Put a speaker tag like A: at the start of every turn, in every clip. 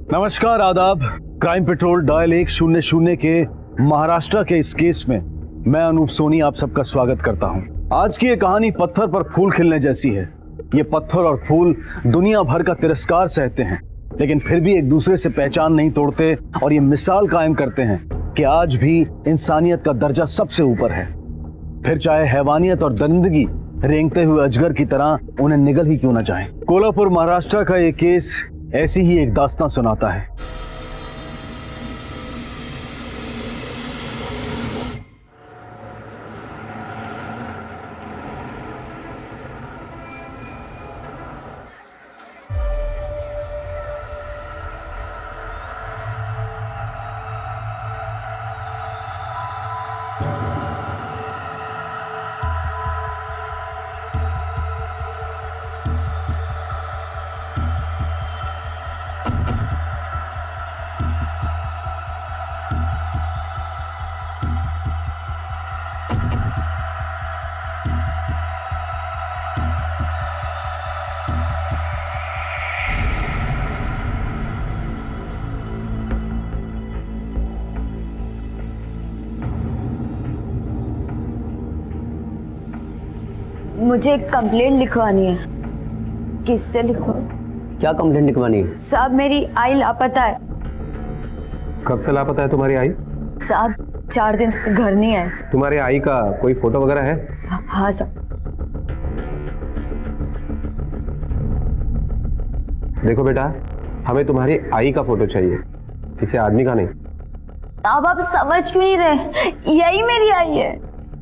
A: नमस्कार, आदाब। Crime petrol dial 100 के महाराष्ट्र के इस केस में मैं अनूप सोनी आप सबका स्वागत करता हूं। आज की ये कहानी पत्थर पर फूल खिलने जैसी है। ये पत्थर और फूल दुनिया भर का तिरस्कार सहते हैं, लेकिन फिर भी एक दूसरे से पहचान नहीं तोड़ते और ये मिसाल कायम करते हैं कि आज भी इंसानियत का दर्जा सबसे ऊपर है। फिर चाहे हैवानियत और दरिंदगी रेंगते हुए अजगर की तरह उन्हें निगल ही क्यों न जाए। कोल्हापुर महाराष्ट्र का ये केस ऐसी ही एक दास्तां सुनाता है।
B: मुझे एक कंप्लेंट लिखवानी है। किससे लिखवा?
C: क्या कंप्लेंट लिखवानी है?
B: साहब, मेरी आई लापता है।
D: कब से लापता है तुम्हारी आई?
B: साहब, 4 दिन से घर नहीं आए।
D: तुम्हारी आई का कोई फोटो वगैरह है?
B: हाँ साहब।
D: देखो बेटा, हमें तुम्हारी आई का फोटो चाहिए, किसी आदमी का नहीं।
B: साहब, आप समझ क्यों नहीं रहे? यही मेरी आई है।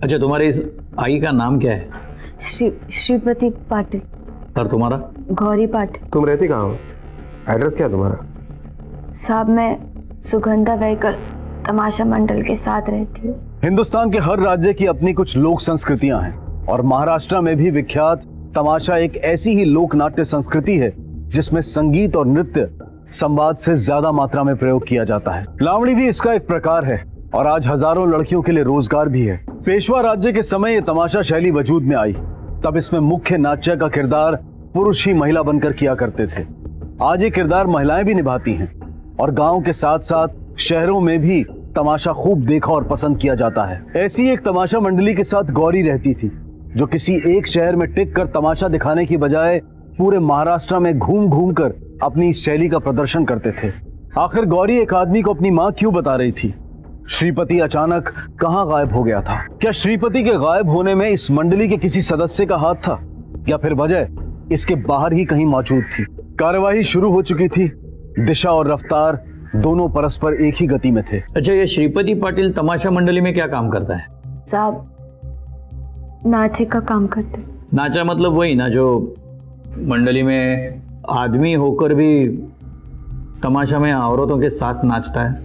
C: अच्छा, तुम्हारे इस आई का नाम क्या है?
B: श्रीपति पाटिल।
C: और तुम्हारा?
B: गौरी पाटिल।
D: तुम रहती कहाँ हो? एड्रेस क्या है तुम्हारा?
B: साहब, मैं सुगंधा वहीकल तमाशा मंडल के साथ रहती हूँ।
A: हिंदुस्तान के हर राज्य की अपनी कुछ लोक संस्कृतियां हैं और महाराष्ट्र में भी विख्यात तमाशा एक ऐसी ही लोक नाट्य संस्कृति है जिसमें संगीत और नृत्य संवाद से ज्यादा मात्रा में प्रयोग किया जाता है। लावणी भी इसका एक प्रकार है और आज हजारों लड़कियों के लिए रोजगार भी है। पेशवा राज्य के समय ये तमाशा शैली वजूद में आई, तब इसमें मुख्य नाट्य का किरदार पुरुष ही महिला बनकर किया करते थे। आज ये किरदार महिलाएं भी निभाती हैं और गांव के साथ साथ शहरों में भी तमाशा खूब देखा और पसंद किया जाता है। ऐसी एक तमाशा मंडली के साथ गौरी रहती थी, जो किसी एक शहर में टिक कर तमाशा दिखाने की बजाय पूरे महाराष्ट्र में घूम घूम कर अपनी इस शैली का प्रदर्शन करते थे। आखिर गौरी एक आदमी को अपनी माँ क्यों बता रही थी? श्रीपति अचानक कहां गायब हो गया था? क्या श्रीपति के गायब होने में इस मंडली के किसी सदस्य का हाथ था या फिर वजह इसके बाहर ही कहीं मौजूद थी? कार्यवाही शुरू हो चुकी थी। दिशा और रफ्तार दोनों परस्पर एक ही गति में थे।
C: अच्छा, ये श्रीपति पाटिल तमाशा मंडली में क्या काम करता है?
B: साहब, नाचे का काम करते।
C: नाचा मतलब वही ना जो मंडली में आदमी होकर भी तमाशा में औरतों के साथ नाचता है?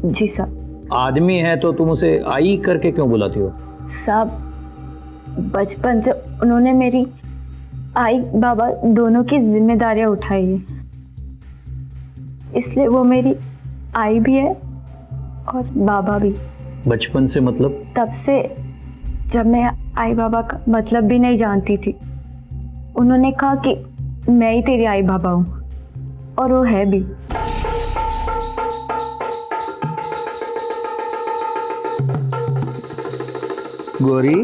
B: जी साहब।
C: आदमी है तो तुम उसे आई करके क्यों बुलाती हो?
B: साहब, बचपन से उन्होंने मेरी आई बाबा दोनों की जिम्मेदारियां उठाई है, इसलिए वो मेरी आई भी है और बाबा भी।
C: बचपन से मतलब?
B: तब से जब मैं आई बाबा का मतलब भी नहीं जानती थी, उन्होंने कहा कि मैं ही तेरी आई बाबा हूँ, और वो है भी।
E: गौरी,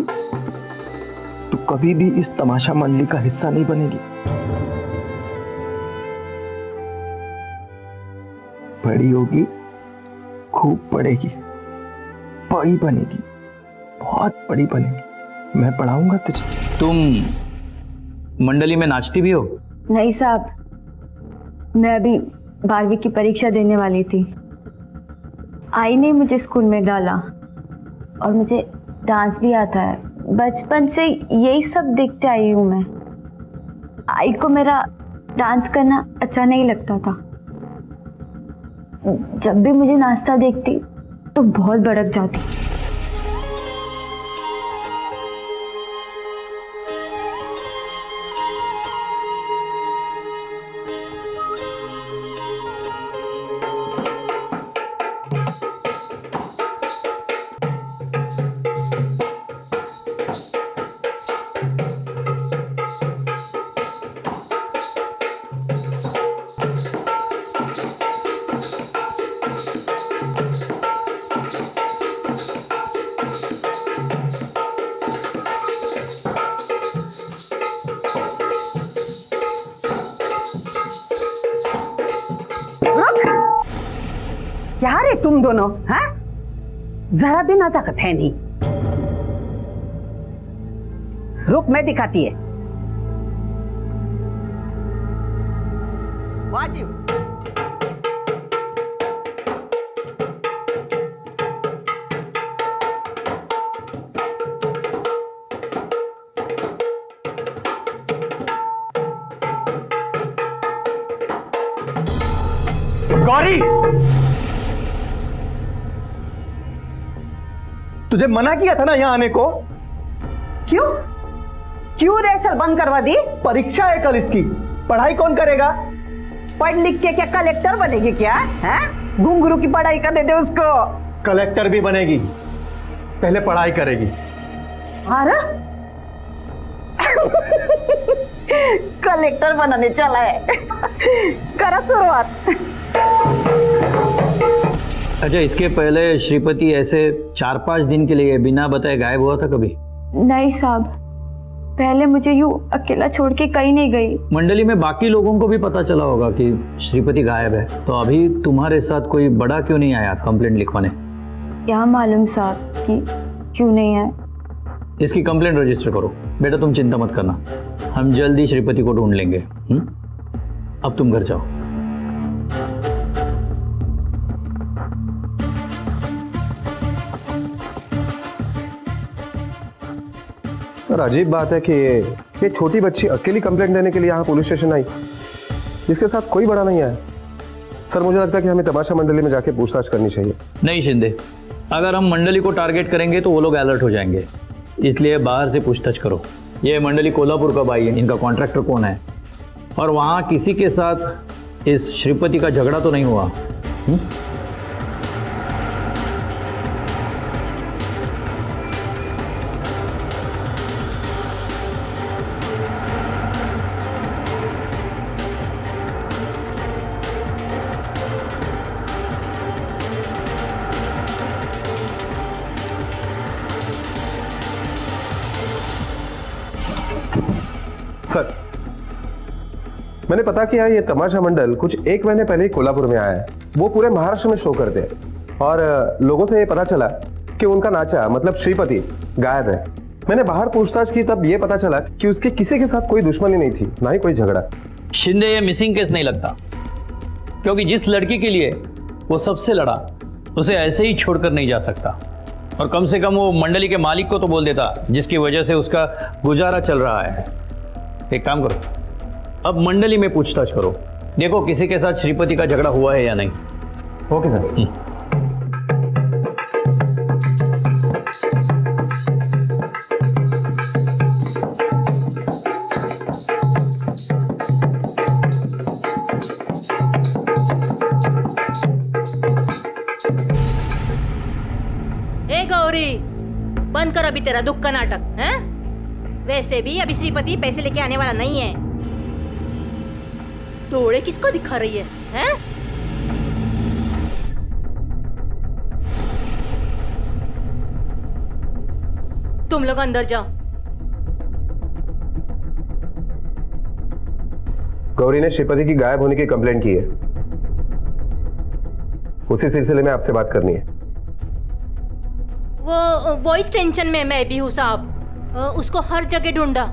E: तू कभी भी इस तमाशा मंडली का हिस्सा नहीं बनेगी। बड़ी होगी, खूब पढ़ेगी, बड़ी बनेगी, बहुत बड़ी बनेगी। मैं पढ़ाऊंगा तुझे।
C: तुम मंडली में नाचती भी हो?
B: नहीं साहब, मैं अभी 12वीं की परीक्षा देने वाली थी। आई ने मुझे स्कूल में डाला और मुझे डांस भी आता है। बचपन से यही सब देखते आई हूँ मैं। आई को मेरा डांस करना अच्छा नहीं लगता था। जब भी मुझे नाचता देखती तो बहुत भड़क जाती।
F: क्या रे तुम दोनों, हाँ? जरा भी नजाकत है नहीं। रुक, मैं दिखाती है। वाजिब।
E: गौरी, तुझे मना किया था ना यहाँ आने को।
F: क्यों क्यों रेसल बंद करवा दी?
E: परीक्षा है कल इसकी, पढ़ाई कौन करेगा?
F: पढ़ लिख के क्या कलेक्टर बनेगी क्या? हैं? घुंघरू की पढ़ाई करने दे उसको।
E: कलेक्टर भी बनेगी, पहले पढ़ाई करेगी।
F: अरे कलेक्टर बनाने चला है। करा शुरुआत।
C: अच्छा, इसके पहले श्रीपति ऐसे 4-5 दिन के लिए बिना बताए गायब हुआ था कभी?
B: नहीं साहब, पहले मुझे यूं अकेला छोड़ के कहीं नहीं गई।
C: मंडली में बाकी लोगों को भी पता चला होगा कि श्रीपति गायब है, तो अभी तुम्हारे साथ कोई बड़ा क्यों नहीं आया कंप्लेंट लिखवाने?
B: क्या मालूम साहब कि क्यों नहीं है।
C: इसकी कंप्लेंट रजिस्टर करो। बेटा तुम चिंता मत करना, हम जल्दी श्रीपति को ढूंढ लेंगे। अब तुम घर जाओ।
D: सर अजीब बात है कि ये छोटी बच्ची अकेली कंप्लेंट देने के लिए यहाँ पुलिस स्टेशन आई, इसके साथ कोई बड़ा नहीं आया। सर मुझे लगता है कि हमें तमाशा मंडली में जाके पूछताछ करनी चाहिए।
C: नहीं शिंदे, अगर हम मंडली को टारगेट करेंगे तो वो लोग अलर्ट हो जाएंगे, इसलिए बाहर से पूछताछ करो। ये मंडली कोल्हापुर कब आई है, इनका कॉन्ट्रैक्टर कौन है, और वहाँ किसी के साथ इस श्रीपति का झगड़ा तो नहीं हुआ?
D: सर मैंने पता किया ये तमाशा मंडल कुछ 1 महीने पहले ही कोल्हापुर में आया है। वो पूरे महाराष्ट्र में शो करते हैं और लोगों से ये पता चला कि उनका नाचा मतलब श्रीपति गायब है। मैंने बाहर पूछताछ की तब ये पता चला कि उसके किसी के साथ कोई दुश्मनी नहीं थी, ना ही कोई झगड़ा।
C: शिंदे, ये मिसिंग केस नहीं लगता, क्योंकि जिस लड़की के लिए वो सबसे लड़ा उसे ऐसे ही छोड़कर नहीं जा सकता, और कम से कम वो मंडली के मालिक को तो बोल देता जिसकी वजह से उसका गुजारा चल रहा है। एक काम करो, अब मंडली में पूछताछ करो, देखो किसी के साथ श्रीपति का झगड़ा हुआ है या नहीं।
D: Okay sir.
G: ए गौरी, बंद कर अभी तेरा दुख का नाटक है। वैसे भी अभी श्रीपति पैसे लेके आने वाला नहीं है। तोड़े किसको दिखा रही है, हैं? तुम लोग अंदर जाओ।
D: गौरी ने श्रीपति की गायब होने की कंप्लेंट की है, उसी सिलसिले में आपसे बात करनी है।
G: वो इस टेंशन में मैं भी हूँ साहब। उसको हर जगह ढूंढा,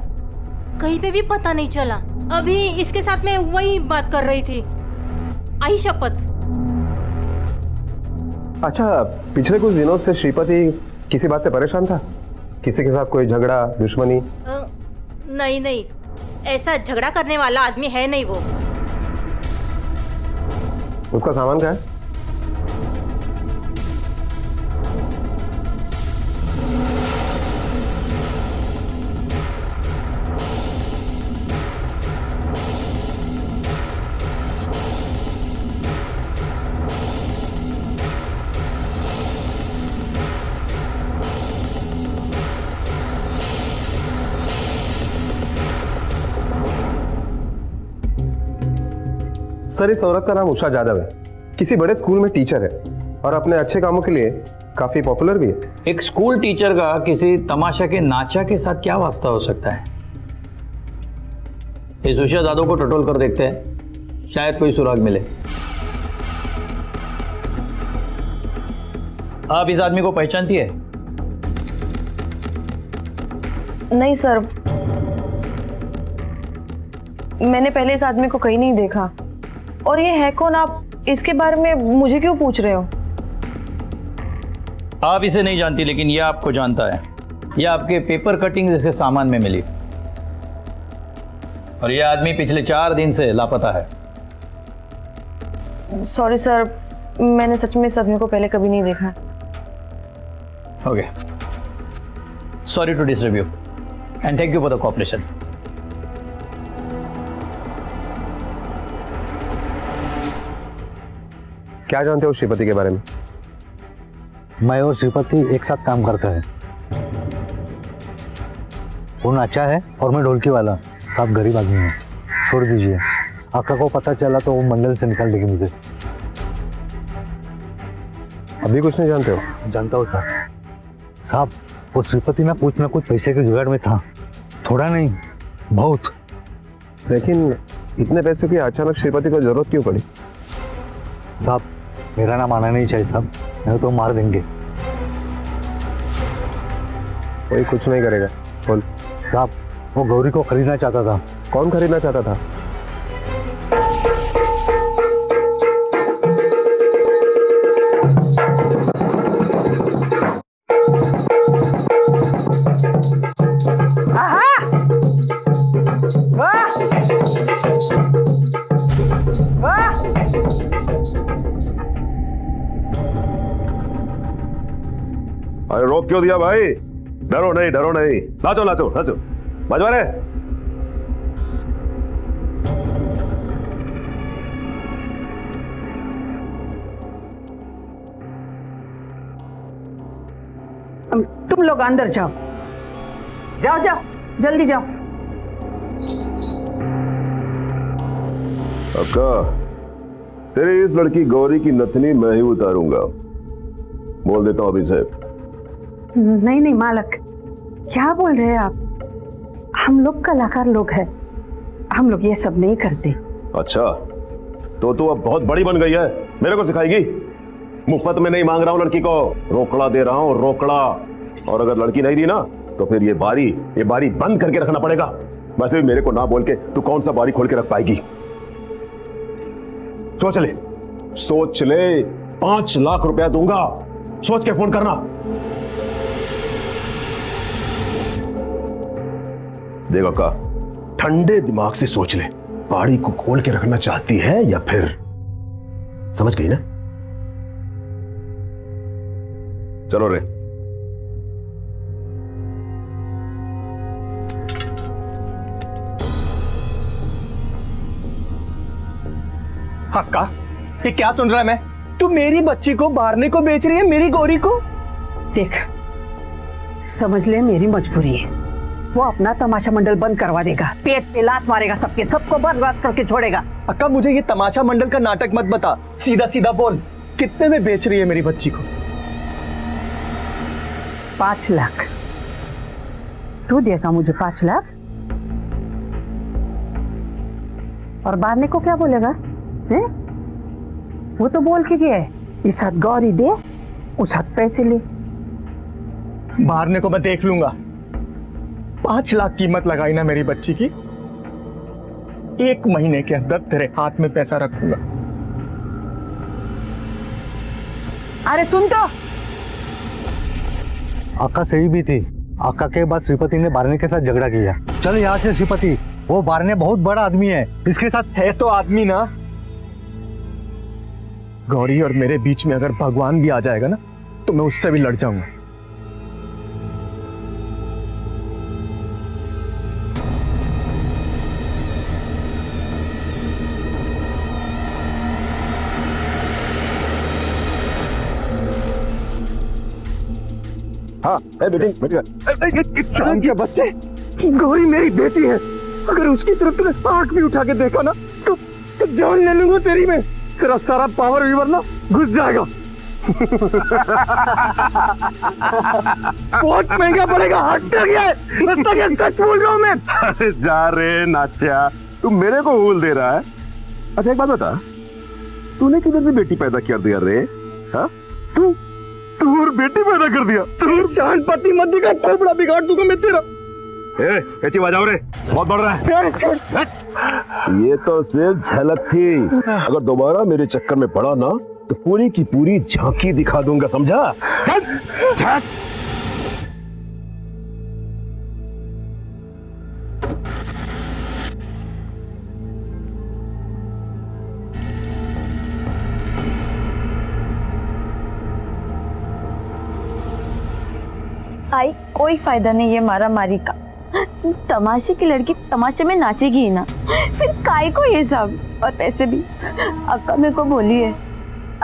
G: कहीं पे भी पता नहीं चला। अभी इसके साथ मैं वही बात कर रही थी, आई शपथ।
D: अच्छा, पिछले कुछ दिनों से श्रीपति किसी बात से परेशान था? किसी के साथ कोई झगड़ा, दुश्मनी?
G: नहीं नहीं, ऐसा झगड़ा करने वाला आदमी है नहीं वो।
D: उसका सामान क्या है? सर इस औरत का नाम उषा जादव है, किसी बड़े स्कूल में टीचर है और अपने अच्छे कामों के लिए काफी पॉपुलर भी है।
C: एक स्कूल टीचर का किसी तमाशा के नाचा के साथ क्या वास्ता हो सकता है? इस उषा जादव को टटोल कर देखते हैं, शायद कोई सुराग मिले। आप इस आदमी को पहचानती है?
H: नहीं सर, मैंने पहले इस आदमी को कहीं नहीं देखा। और ये है कौन? आप इसके बारे में मुझे क्यों पूछ रहे हो?
C: आप इसे नहीं जानती, लेकिन यह आपको जानता है। यह आपके पेपर कटिंग जैसे सामान में मिली, और यह आदमी पिछले 4 दिन से लापता है।
H: सॉरी सर, मैंने सच में इस आदमी को पहले कभी नहीं देखा।
C: Okay, sorry to disturb you and thank you for the cooperation.
D: क्या जानते हो श्रीपति के बारे में?
A: मैं और श्रीपति एक साथ काम करते हैं। वो नाचा है और मैं ढोलकी वाला। साहब गरीब आदमी है, छोड़ दीजिए। आका को पता चला तो वो मंडल से निकाल देगी मुझे।
D: अभी कुछ नहीं जानते हो?
A: जानता हूँ सर। साहब वो श्रीपति ना कुछ पैसे के जुगाड़ में था, थोड़ा नहीं बहुत।
D: लेकिन इतने पैसे की अचानक श्रीपति को जरूरत क्यों पड़ी?
A: साहब मेरा नाम आना नहीं चाहिए साहब, नहीं तो मार देंगे।
D: कोई कुछ नहीं करेगा, बोल।
A: साहब वो गौरी को खरीदना चाहता था।
D: कौन खरीदना चाहता था?
F: आहा! वाह! वाह!
I: अरे रोक क्यों दिया भाई? डरो नहीं, डरो नहीं। नाचो नाचो नाचो, बजवा रे।
F: तुम लोग अंदर जाओ, जाओ जाओ, जल्दी जाओ।
I: अक्का, तेरी इस लड़की गौरी की नथनी मैं ही उतारूंगा, बोल देता हूं अभी से।
F: नहीं नहीं मालक, क्या बोल रहे हैं आप? हम लोग कलाकार लोग हैं, हम लोग ये सब नहीं करते।
I: अच्छा, तो तू अब बहुत बड़ी बन गई है, मेरे को सिखाएगी? मुफ्त में नहीं मांग रहा हूं लड़की को, रोकड़ा दे रहा हूं, रोकड़ा। और अगर लड़की नहीं दी ना तो फिर ये बारी बंद करके रखना पड़ेगा। वैसे भी मेरे को ना बोल के तू कौन सा बारी खोल के रख पाएगी? सोच ले 5 लाख रुपया दूंगा, सोच के फोन करना। देखो का, ठंडे दिमाग से सोच ले, बाड़ी को खोल के रखना चाहती है या फिर? समझ गई ना? चलो रे।
E: अक्का, ये क्या सुन रहा है मैं? तू मेरी बच्ची को मारने को बेच रही है, मेरी गौरी को।
F: देख, समझ ले मेरी मजबूरी है। वो अपना तमाशा मंडल बंद करवा देगा, पेट पे लात मारेगा, सबको बर्बाद करके छोड़ेगा।
E: अक्का, मुझे ये तमाशा मंडल का नाटक मत बता, सीधा सीधा बोल, कितने में बेच रही है मेरी बच्ची को?
F: 5 लाख। तू देगा मुझे 5 लाख? और बारने को क्या बोलेगा? है? वो तो बोल के गया है, इस हाथ गौरी दे, उस हाथ पैसे ले।
E: मारने को मैं देख लूंगा। 5 लाख कीमत लगाई ना मेरी बच्ची की, 1 महीने के अंदर तेरे हाथ में पैसा रखूंगा।
F: अरे सुन तो,
A: आका सही भी थी। आका के बाद श्रीपति ने बारने के साथ झगड़ा किया। चल यहाँ से श्रीपति, वो बारने बहुत बड़ा आदमी है, इसके साथ
E: है तो आदमी ना। गौरी और मेरे बीच में अगर भगवान भी आ जाएगा ना तो मैं उससे भी लड़ जाऊंगा।
I: हाँ बेटी,
E: क्या बच्चे, गौरी मेरी बेटी है। अगर उसकी तरफ तुमने आंख भी उठा के देखा ना तो जान ले लूंगा तेरी में। तेरा सारा पावर वीवर ना घुस जाएगा। बहुत महंगा पड़ेगा। हटता क्या सच बोल रहा हूं मैं।
I: अरे जा रे नाचा, तू मेरे को भूल दे रहा है। अच्छा एक बात बता, तूने किधर से बेटी पैदा कर दिया रे? हाँ, तू
E: तू और बेटी पैदा कर दिया। तू शान पति मत दिखा, खोपड़ा बिगाड़ दूंगा मैं तेरा।
I: बेटी बजाओ रे, बहुत बढ़ रहा है। ये तो सिर्फ झलक थी, अगर दोबारा मेरे चक्कर में पड़ा ना तो पूरी की पूरी झांकी दिखा दूंगा, समझा? चल, चल।
B: आई कोई फायदा नहीं है मारा मारी का। तमाशे की लड़की तमाशे में नाचेगी ही ना, फिर काय को ये सब। और पैसे भी अक्का मेरे को बोली है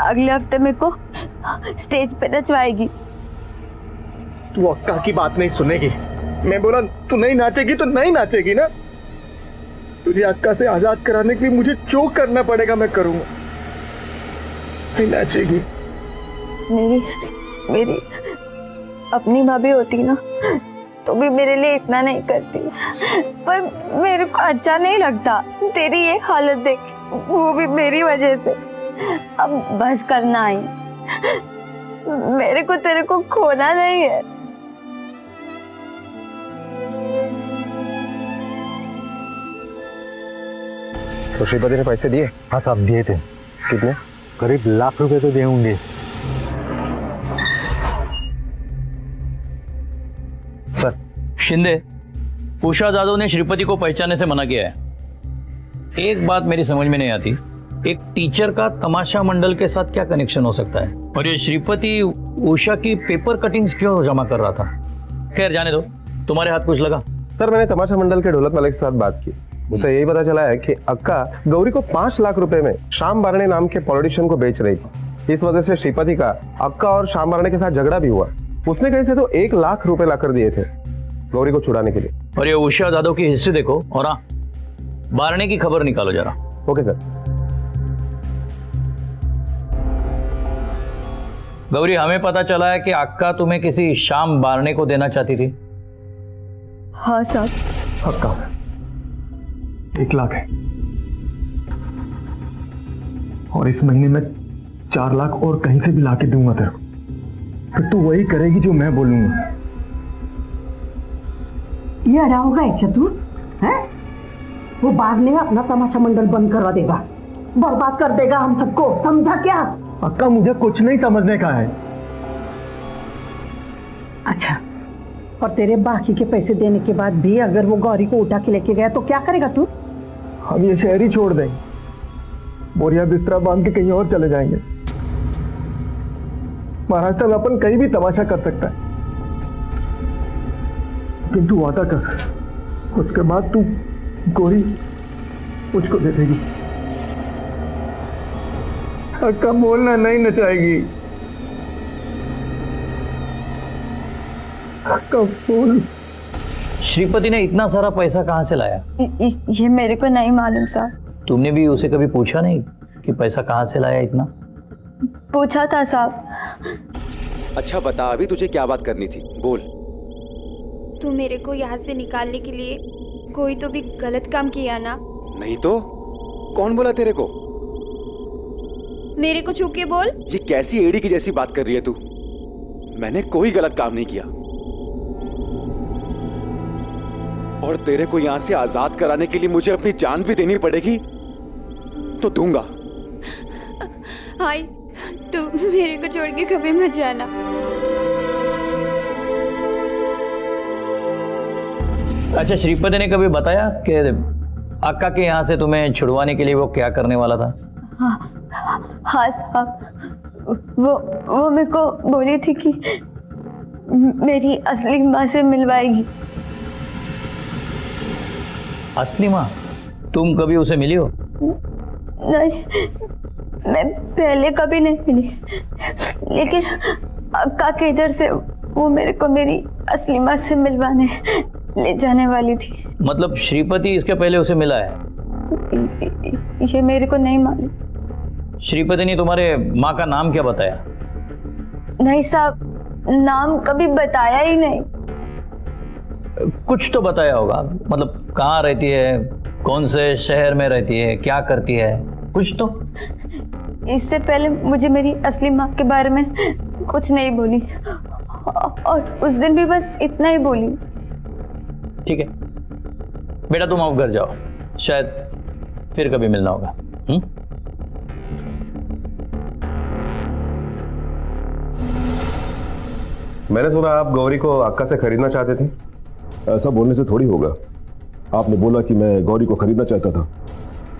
B: अगले हफ्ते मेरे को स्टेज पे नचवाएगी।
E: तू अक्का की बात नहीं सुनेगी। मैं बोला तू नहीं नाचेगी तो नहीं नाचेगी ना। तुझे अक्का से आजाद कराने के लिए मुझे जो करना पड़ेगा मैं करूंगा। नहीं नाचेगी।
B: मेरी अपनी भाभी होती ना तो भी मेरे लिए इतना नहीं करती, पर मेरे को अच्छा नहीं लगता तेरी ये हालत देख, वो भी मेरी वजह से। अब बस करना आई, मेरे को तेरे को खोना नहीं है।
D: तो श्रीपति ने पैसे दिए?
E: हाँ साहब दिए थे।
D: कितने?
E: करीब ₹1,00,000 तो दे होंगे।
C: सर शिंदे, उषा जादव ने श्रीपति को पहचानने से मना किया है। एक बात मेरी समझ में नहीं आती, एक टीचर का तमाशा मंडल के साथ क्या कनेक्शन हो सकता है? और ये श्रीपति उषा की पेपर कटिंग्स क्यों जमा कर रहा था? खैर जाने दो, तुम्हारे हाथ कुछ लगा?
D: सर मैंने तमाशा मंडल के ढोलक वाले के साथ बात की, उसे यही पता चला है कि अक्का गौरी को 5 लाख रुपए में श्याम बारणे नाम के पॉलिटिशियन को बेच रही थी। इस वजह से श्रीपति का अक्का और श्याम बारणे के साथ झगड़ा भी हुआ। उसने कहीं से तो 1 लाख रुपए लाकर दिए थे गौरी को छुड़ाने के लिए।
C: और ये उषा जादव की हिस्ट्री देखो और हाँ, बारणे की खबर निकालो जरा।
D: Okay sir.
C: गौरी, हमें पता चला है कि अक्का तुम्हें किसी श्याम बारणे को देना चाहती थी।
B: हाँ साहब।
E: अक्का 1 लाख है और इस महीने में 4 लाख और कहीं से भी लाके दूंगा तेरे को, फिर तू वही करेगी जो मैं बोलूंगा।
F: ये हरा होगा क्या तू है? वो बाद में अपना तमाशा मंडल बंद करवा देगा, बर्बाद कर देगा हम सबको, समझा क्या?
E: अक्का मुझे कुछ नहीं समझने का है।
F: अच्छा, और तेरे बाकी के पैसे देने के बाद भी अगर वो गौरी को उठा के लेके गया तो क्या करेगा तू?
E: हम ये शहर ही छोड़ देंगे, बोरिया बिस्तरा बांध के कहीं और चले जाएंगे। महाराष्ट्र में अपन कहीं भी तमाशा कर सकता है, किंतु वादा कर, उसके बाद तू गौरी मुझको दे देगी। अक्का बोलना नहीं नचाएगी। अक्का बोल।
C: श्रीपति ने इतना सारा पैसा कहाँ से लाया?
B: ये मेरे को नहीं मालूम साहब।
C: तुमने भी उसे कभी पूछा नहीं कि पैसा कहाँ से लाया इतना?
B: पूछा था साहब।
J: अच्छा बता, अभी तुझे क्या बात करनी थी, बोल।
B: तू मेरे को यहाँ से निकालने के लिए कोई तो भी गलत काम किया ना?
J: नहीं तो कौन बोला तेरे को?
B: मेरे को छू के बोल।
J: ये कैसी एड़ी की जैसी बात कर रही है तू? मैंने कोई गलत काम नहीं किया और तेरे को यहाँ से आजाद कराने के लिए मुझे अपनी जान भी देनी पड़ेगी तो दूंगा।
B: हाय, तू मेरे को छोड़ के कभी मत जाना।
C: अच्छा, श्रीपति ने कभी बताया कि अक्का के यहाँ से तुम्हें छुड़वाने के लिए वो क्या करने वाला था?
B: हाँ साहब, वो मेरे को बोली थी कि मेरी असली माँ से मिलवाएगी।
C: असली माँ? तुम कभी उसे मिली हो?
B: नहीं, मैं पहले कभी नहीं मिली, लेकिन अक्का के इधर से वो मेरे को मेरी असली माँ से मिलवाने ले जाने वाली थी।
C: मतलब श्रीपति इसके पहले उसे मिला है?
B: ये मेरे को नहीं मालूम।
C: श्रीपति ने तुम्हारे माँ का नाम क्या बताया?
B: नहीं साहब, नाम कभी बताया ही नहीं।
C: कुछ तो बताया होगा, मतलब कहाँ रहती है, कौन से शहर में रहती है, क्या करती है, कुछ तो।
B: इससे पहले मुझे मेरी असली माँ के बारे में कुछ नहीं बोली, और उस दिन भी बस इतना ही बोली।
C: ठीक है बेटा, तुम अब घर जाओ, शायद फिर कभी मिलना होगा।
D: मैंने सुना आप गौरी को अक्का से खरीदना चाहते थे।
I: ऐसा बोलने से थोड़ी होगा। आपने बोला कि मैं गौरी को खरीदना चाहता था,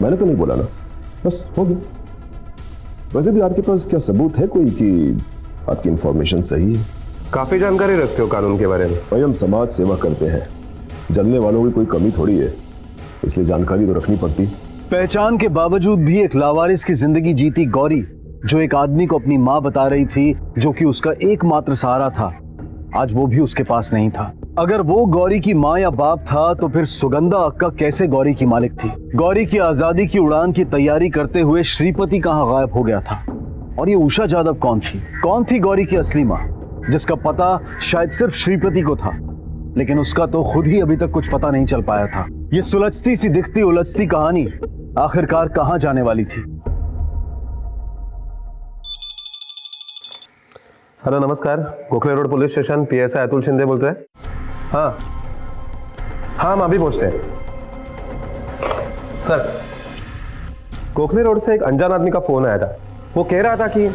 I: मैंने तो नहीं बोला ना, बस हो गया। वैसे भी आपके पास क्या सबूत है कोई कि आपकी इंफॉर्मेशन सही है?
D: काफी जानकारी रखते हो कानून के बारे में।
I: भाई हम समाज सेवा करते हैं, जानने वालों की कोई कमी थोड़ी है, इसलिए जानकारी तो रखनी पड़ती।
A: पहचान के बावजूद भी एक लावारिस की जिंदगी जीती गौरी, जो एक आदमी को अपनी माँ बता रही थी, जो कि उसका एकमात्र सहारा था, आज वो भी उसके पास नहीं था। अगर वो गौरी की माँ या बाप था तो फिर सुगंधा अक्का कैसे गौरी की मालिक थी? गौरी की आजादी की उड़ान की तैयारी करते हुए श्रीपति कहाँ गायब हो गया था? और ये उषा जादव कौन थी? कौन थी गौरी की असली माँ, जिसका पता शायद सिर्फ श्रीपति को था, लेकिन उसका तो खुद ही अभी तक कुछ पता नहीं चल पाया था। ये सुलझती सी दिखती उलझती कहानी आखिरकार कहाँ जाने वाली थी?
D: हेलो नमस्कार, Gokhale road police station, PSI Atul Shinde बोलते हैं। हाँ हाँ, हम अभी पहुंचते हैं सर। गोखले रोड से एक अनजान आदमी का फोन आया था। वो कह रहा था कि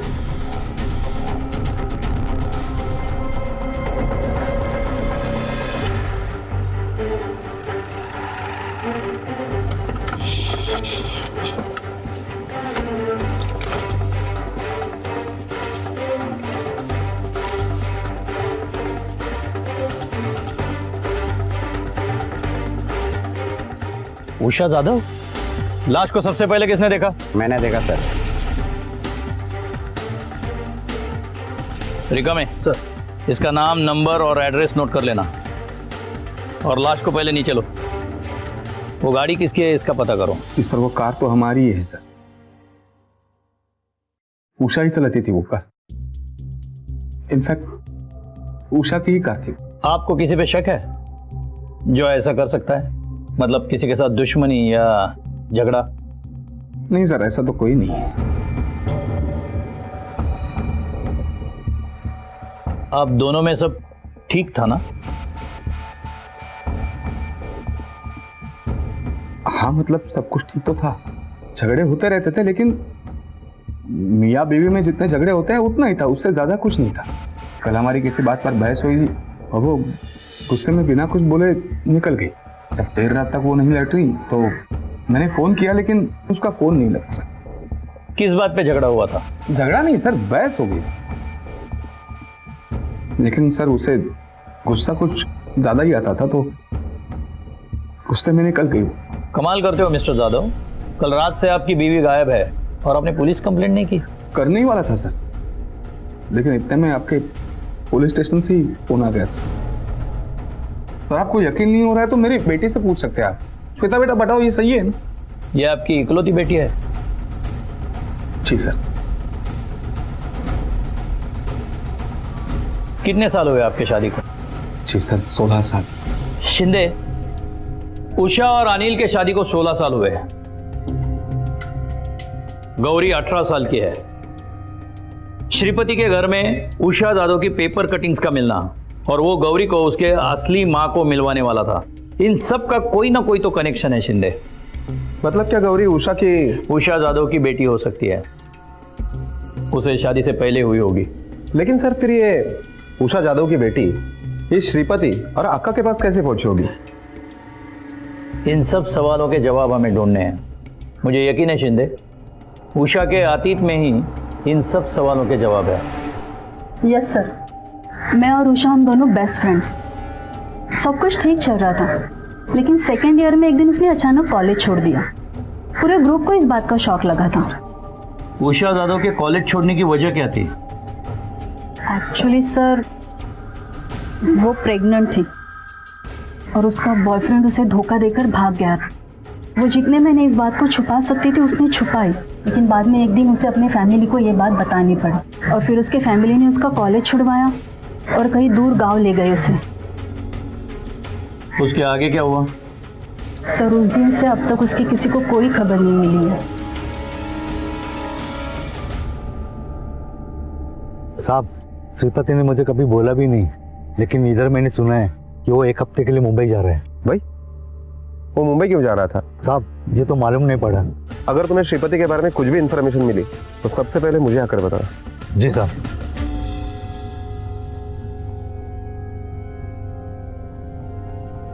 C: उषा जाधव, लाश को सबसे पहले किसने देखा?
K: मैंने देखा सर।
C: रिका में सर, इसका नाम, नंबर और एड्रेस नोट कर लेना, और लाश को पहले नीचे लो। वो गाड़ी किसकी है इसका पता करो।
J: सर वो कार तो हमारी ही है सर, उषा ही चलाती थी वो कार। इनफैक्ट उषा की ही कार थी।
C: आपको किसी पे शक है जो ऐसा कर सकता है? मतलब किसी के साथ दुश्मनी या झगड़ा?
J: नहीं सर, ऐसा तो कोई नहीं है।
C: आप दोनों में सब ठीक था ना?
J: हाँ मतलब सब कुछ ठीक तो था, झगड़े होते रहते थे, लेकिन मियाँ बीवी में जितने झगड़े होते हैं उतना ही था, उससे ज्यादा कुछ नहीं था। कल हमारी किसी बात पर बहस हुई और वो गुस्से में बिना कुछ बोले निकल गई। जब देर रात तक वो नहीं लौट रही तो मैंने फोन किया, लेकिन उसका फोन नहीं लगा सर।
C: किस बात पे झगड़ा हुआ था?
J: झगड़ा नहीं सर, बहस हो गई, लेकिन सर उसे गुस्सा कुछ ज्यादा ही आता था, तो गुस्से में निकल गई।
C: कमाल करते हो मिस्टर जाधव, कल रात से आपकी बीवी गायब है और आपने पुलिस कंप्लेंट नहीं की?
J: करने ही वाला था सर, लेकिन इतने में आपके पुलिस स्टेशन से ही फोन आ गया था। तो आपको यकीन नहीं हो रहा है तो मेरी बेटी से पूछ सकते हैं आप। श्वेता बेटा बताओ, ये सही है ना?
C: ये आपकी इकलौती बेटी है?
J: जी सर।
C: कितने साल हुए आपके शादी को?
J: जी सर, 16 साल।
C: शिंदे, उषा और अनिल के शादी को 16 साल हुए हैं। गौरी 18 साल की है। श्रीपति के घर में उषा जाधव की पेपर कटिंग्स का मिलना और वो गौरी को उसके असली मां को मिलवाने वाला था, इन सब का कोई ना कोई तो कनेक्शन है शिंदे।
D: मतलब क्या गौरी उषा
C: जाधव की बेटी हो सकती है, उसे शादी से पहले हुई होगी।
D: लेकिन सर फिर ये उषा जाधव की बेटी इस श्रीपति और अक्का के पास कैसे पहुंची होगी?
C: इन सब सवालों के जवाब हमें ढूंढने हैं। मुझे यकीन है शिंदे, उषा के अतीत में ही इन सब सवालों के जवाब है।
L: यस सर, मैं और उषा हम दोनों बेस्ट फ्रेंड। सब कुछ ठीक चल रहा था, लेकिन सेकेंड ईयर में एक दिन उसने अचानक कॉलेज छोड़ दिया। पूरे ग्रुप को इस बात का शॉक लगा था।
C: उषा जाधव के कॉलेज छोड़ने की वजह क्या थी?
L: एक्चुअली सर, वो प्रेग्नेंट थी और उसका बॉयफ्रेंड उसे धोखा देकर भाग गया था। वो जितने मैंने इस बात को छुपा सकती थी उसने छुपाई, लेकिन बाद में एक दिन उसे अपने फैमिली को ये बात बतानी पड़ी और फिर उसके फैमिली ने उसका कॉलेज छुड़वाया और कहीं दूर गांव ले गए उसे।
C: उसके आगे क्या हुआ?
L: सर उस दिन से अब तक उसकी किसी को कोई खबर नहीं मिली है।
K: साहब श्रीपति ने मुझे कभी बोला भी नहीं, लेकिन इधर मैंने सुना है कि वो 1 हफ्ते के लिए मुंबई जा रहे हैं।
D: भाई वो मुंबई क्यों जा रहा था?
K: साहब ये तो मालूम नहीं पड़ा।
D: अगर तुम्हें श्रीपति के बारे में कुछ भी इंफॉर्मेशन मिली तो सबसे पहले मुझे आकर बताना।
K: जी साहब।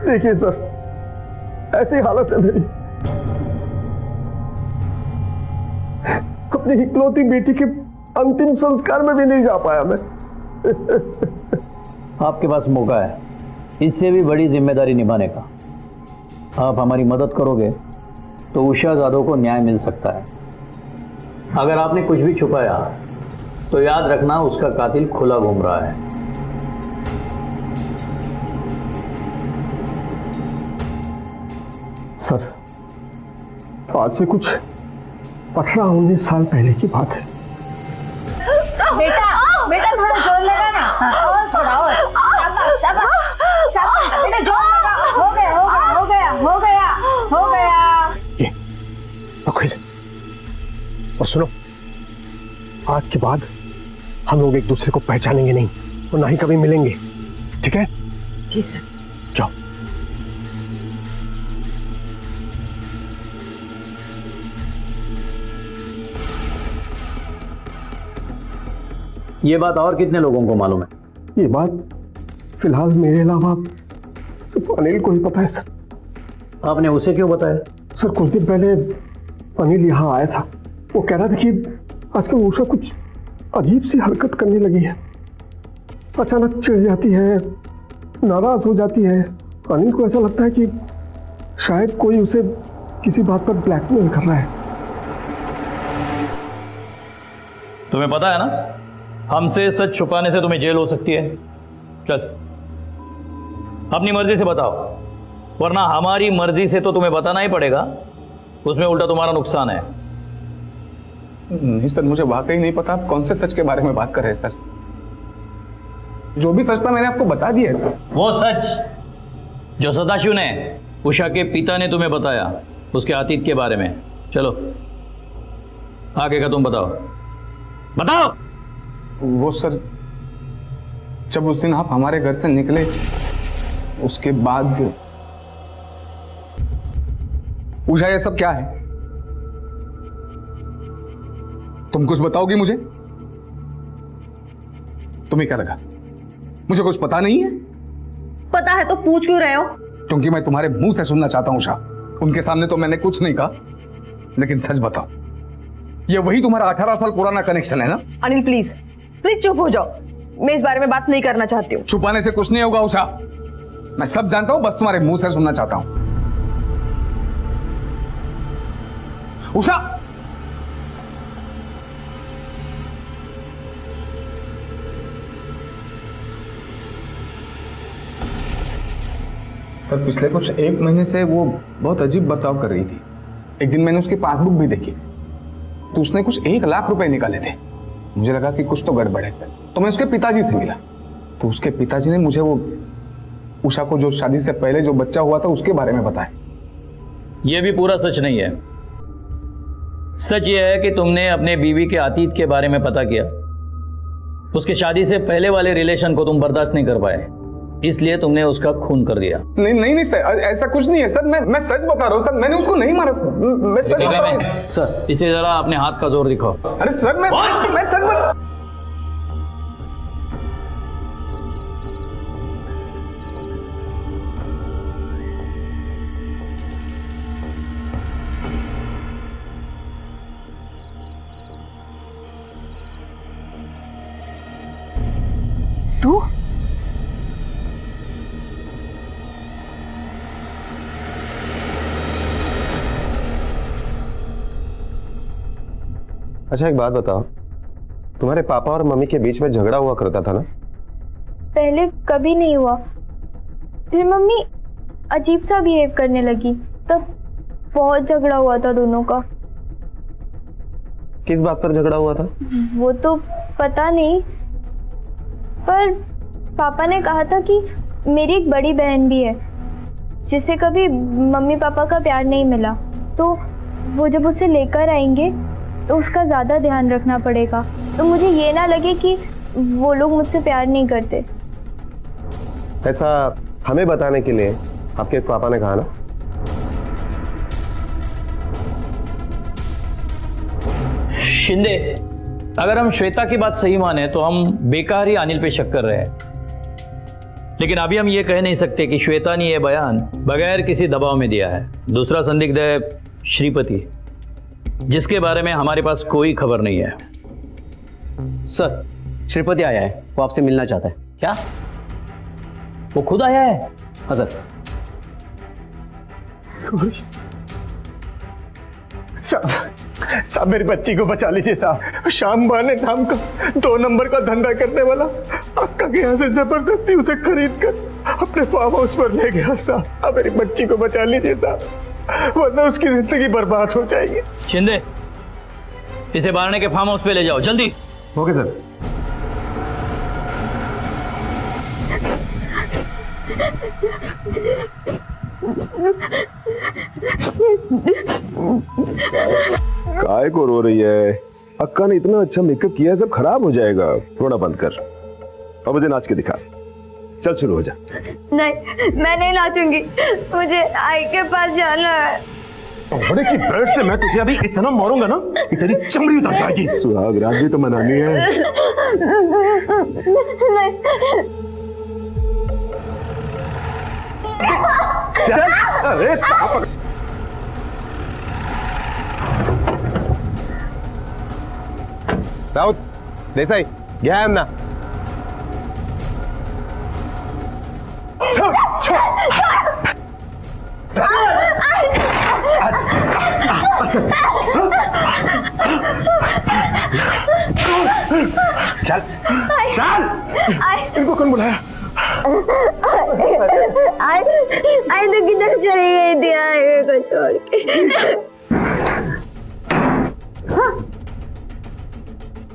E: देखिए सर, ऐसी हालत है मेरी, अपनी इकलौती बेटी के अंतिम संस्कार में भी नहीं जा पाया मैं।
C: आपके पास मौका है इससे भी बड़ी जिम्मेदारी निभाने का। आप हमारी मदद करोगे तो उषा जाधव को न्याय मिल सकता है। अगर आपने कुछ भी छुपाया तो याद रखना उसका कातिल खुला घूम रहा है।
E: सर, आज से कुछ 18-19 साल पहले की बात है।
F: बेटा बेटा थोड़ा जोर लगा ना, और थोड़ा और, शाबाश शाबाश शाबाश, बेटा जोर लगा। हो गया हो गया हो गया हो गया हो गया।
E: ये रखो इसे और सुनो, आज के बाद हम लोग एक दूसरे को पहचानेंगे नहीं और ना ही कभी मिलेंगे, ठीक है?
F: जी सर।
E: जाओ।
C: ये बात और कितने लोगों को मालूम है?
E: ये बात फिलहाल मेरे अलावा सिर्फ अनिल को ही पता है सर।
C: आपने उसे क्यों बताया?
E: सर कुछ दिन पहले अनिल यहाँ आया था, वो कह रहा था कि आजकल उषा कुछ अजीब सी हरकत करने लगी है, अचानक चिढ़ जाती है, नाराज हो जाती है। अनिल को ऐसा लगता है कि शायद कोई उसे किसी बात पर ब्लैकमेल कर रहा है।
C: तुम्हें पता है ना, हमसे सच छुपाने से तुम्हें जेल हो सकती है। चल अपनी मर्जी से बताओ, वरना हमारी मर्जी से तो तुम्हें बताना ही पड़ेगा, उसमें उल्टा तुम्हारा नुकसान है।
J: नहीं सर, मुझे वाकई नहीं पता आप कौन से सच के बारे में बात कर रहे हैं सर। जो भी सच था मैंने आपको बता दिया है सर।
C: वो सच जो सदाशिव ने, उषा के पिता ने तुम्हें बताया, उसके अतीत के बारे में। चलो आगे का तुम बताओ, बताओ।
J: वो सर, जब उस दिन आप हमारे घर से निकले उसके बाद। उषा ये सब क्या है? तुम कुछ बताओगी मुझे? तुम्हें क्या लगा मुझे कुछ पता नहीं है?
H: पता है तो पूछ क्यों रहे हो?
J: क्योंकि मैं तुम्हारे मुंह से सुनना चाहता हूं उषा। उनके सामने तो मैंने कुछ नहीं कहा, लेकिन सच बताओ, ये वही तुम्हारा 18 साल पुराना कनेक्शन है ना?
H: अनिल प्लीज प्लीज चुप हो जाओ, मैं इस बारे में बात नहीं करना चाहती हूँ।
J: छुपाने से कुछ नहीं होगा उषा, मैं सब जानता हूं, बस तुम्हारे मुंह से सुनना चाहता हूं। उषा, सर पिछले कुछ 1 महीने से वो बहुत अजीब बर्ताव कर रही थी। एक दिन मैंने उसकी पासबुक भी देखी तो उसने कुछ 1 लाख रुपए निकाले थे। मुझे लगा कि कुछ तो गड़बड़ है सर, तो मैं उसके पिताजी से मिला तो उसके पिताजी ने मुझे वो उषा को जो शादी से पहले जो बच्चा हुआ था उसके बारे में बताया।
C: यह भी पूरा सच नहीं है। सच यह है कि तुमने अपने बीवी के अतीत के बारे में पता किया, उसके शादी से पहले वाले रिलेशन को तुम बर्दाश्त नहीं कर पाए, इसलिए तुमने उसका खून कर दिया।
J: नहीं नहीं नहीं सर, ऐसा कुछ नहीं है सर, मैं सच बता रहा हूँ सर, मैंने उसको नहीं मारा सर, मैं सच बता रहा हूँ
C: सर। इसे जरा अपने हाथ का जोर दिखाओ।
J: अरे सर मैं सच बता।
F: तू
D: अच्छा एक बात बताओ, तुम्हारे पापा और मम्मी के बीच में झगड़ा हुआ करता था ना?
B: पहले कभी नहीं हुआ, फिर मम्मी अजीब सा बिहेव करने लगी, तब बहुत झगड़ा हुआ था दोनों का।
D: किस बात पर झगड़ा हुआ था?
B: वो तो पता नहीं, पर पापा ने कहा था कि मेरी एक बड़ी बहन भी है जिसे कभी मम्मी पापा का प्यार नहीं मिला, तो वो जब उसे लेकर आएंगे तो उसका ज़्यादा ध्यान रखना पड़ेगा, तो मुझे ये ना लगे कि वो लोग मुझसे प्यार नहीं करते।
D: ऐसा हमें बताने के लिए आपके पापा ने कहा ना?
C: शिंदे, अगर हम श्वेता की बात सही माने तो हम बेकार ही अनिल पे शक कर रहे हैं, लेकिन अभी हम ये कह नहीं सकते कि श्वेता ने यह बयान बगैर किसी दबाव में दिया है। दूसरा संदिग्ध है श्रीपति, जिसके बारे में हमारे पास कोई खबर नहीं है।
M: सर, श्रीपति आया है, वो आपसे मिलना चाहता है।
C: क्या? वो खुद आया है?
M: हाँ सर।
E: साहब मेरी बच्ची को बचा लीजिए साहब। श्याम बाने नाम का 2 नंबर का धंधा करने वाला अक्का के यहाँ से जबरदस्ती उसे खरीद कर अपने फार्म हाउस पर ले गया साहब। अब मेरी बच्ची को बचा लीजिए साहब, वरना उसकी जिंदगी बर्बाद हो जाएगी।
C: शिंदे, इसे बारने के फार्म हाउस पे ले जाओ जल्दी।
D: Okay sir.
I: काय को रो रही है? अक्का ने इतना अच्छा मेकअप किया है, सब खराब हो जाएगा। रोना बंद कर और मुझे नाच के दिखा। चल शुरू हो जा।
B: नहीं, मैं नहीं नाचूंगी, मुझे आई के पास जाना है।
I: बड़े की ब्लड से मैं तुझे अभी इतना मारूंगा ना कि तेरी चमड़ी उतर जाएगी। सुहाग रात भी तो मनानी है।
B: नहीं।
I: चल, अरे
D: राउत, देसाई, घ्या यांना. चल चल, इनको कौन बुलाया?
B: आई तो किधर चली गई थी आगे को छोड़ के।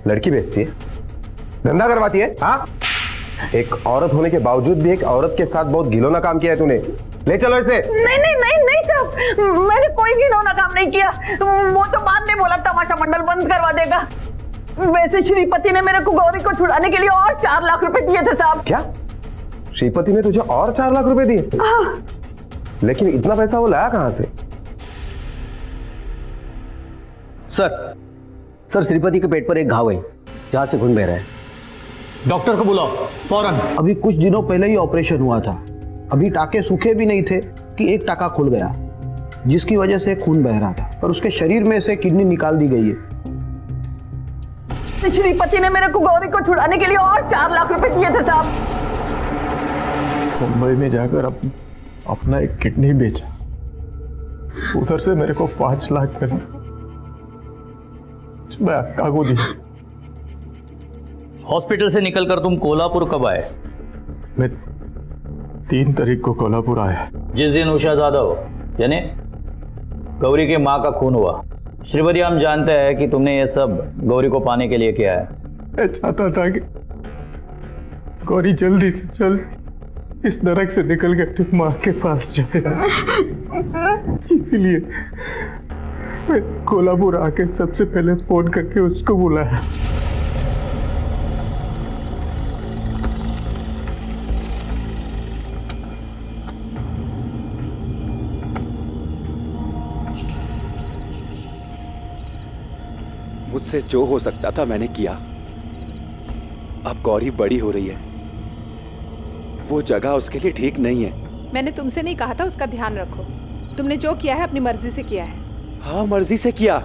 D: लड़की बेचती है, धंधा करवाती है। हाँ, एक औरत होने के बावजूद भी एक औरत के साथ बहुत घिनौना काम किया है तूने। ले चलो इसे।
F: नहीं नहीं नहीं नहीं साहब, मैंने कोई घिनौना काम नहीं किया। वो तो बाद में बोला तमाशा मंडल बंद करवा देगा। वैसे श्रीपति ने मेरे को गौरी को छुड़ाने के लिए और 4 लाख रुपए दिए थे साहब।
D: क्या? श्रीपति ने तुझे और 4 लाख रुपए दिए? लेकिन इतना पैसा वो लाया कहां से?
M: सर श्रीपति के पेट पर एक घाव है जहां से खून बह रहा है।
C: डॉक्टर को बुलाओ फौरन।
N: अभी कुछ दिनों पहले ही ऑपरेशन हुआ था, अभी टाके सूखे भी नहीं थे कि एक टाका खुल गया, जिसकी वजह से खून बह रहा था, पर उसके शरीर में से किडनी निकाल दी गई है।
F: श्रीपति ने मेरे को गौरी को छुड़ाने के लिए और 4 लाख रुपए दिए थे साहब।
E: मुंबई में जाकर अपना एक किडनी बेचा, उधर से मेरे को 5 लाख मिला, मैं अक्का को दी।
C: हॉस्पिटल से निकलकर तुम कोल्हापुर कब आए?
E: मैं 3 तारीख को कोल्हापुर आया।
C: जिस दिन उषा जाधव यानी गौरी के माँ का खून हुआ। श्रीपति, हम जानते हैं कि तुमने ये सब गौरी को पाने के लिए किया है।
E: मैं चाहता था कि गौरी जल्दी से जल्द इस नरक से निकल के अपनी माँ के पास जाए, इसीलिए मैं कोल्हापुर आके सबसे पहले फोन करके उसको बुलाया।
O: मुझसे जो हो सकता था मैंने किया। अब गौरी बड़ी हो रही है, वो जगह उसके लिए ठीक नहीं है।
P: मैंने तुमसे नहीं कहा था उसका ध्यान रखो। तुमने जो किया है अपनी मर्जी से किया है।
O: हाँ, मर्जी से किया,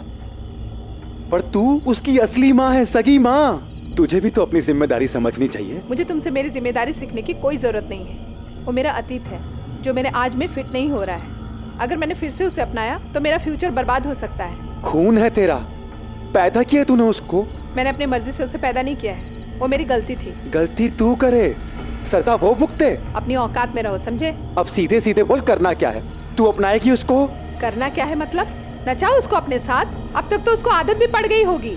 O: पर तू उसकी असली माँ है, सगी माँ। तुझे भी तो अपनी जिम्मेदारी समझनी चाहिए।
P: मुझे तुमसे मेरी जिम्मेदारी सीखने की कोई जरूरत नहीं है। वो मेरा अतीत है जो मेरे आज में फिट नहीं हो रहा है। अगर मैंने फिर से उसे अपनाया तो मेरा फ्यूचर बर्बाद हो सकता है।
O: खून है तेरा, पैदा किया तूने उसको।
P: मैंने अपनी मर्जी से उसे पैदा नहीं किया है, वो मेरी गलती थी।
O: गलती तू करे, सजा वो भुगते।
P: अपनी औकात में रहो, समझे?
O: अब सीधे सीधे बोल, करना क्या है? तू अपनाएगी उसको?
P: करना क्या है मतलब? नचाओ उसको अपने साथ। अब तक तो उसको आदत भी पड़ गई होगी।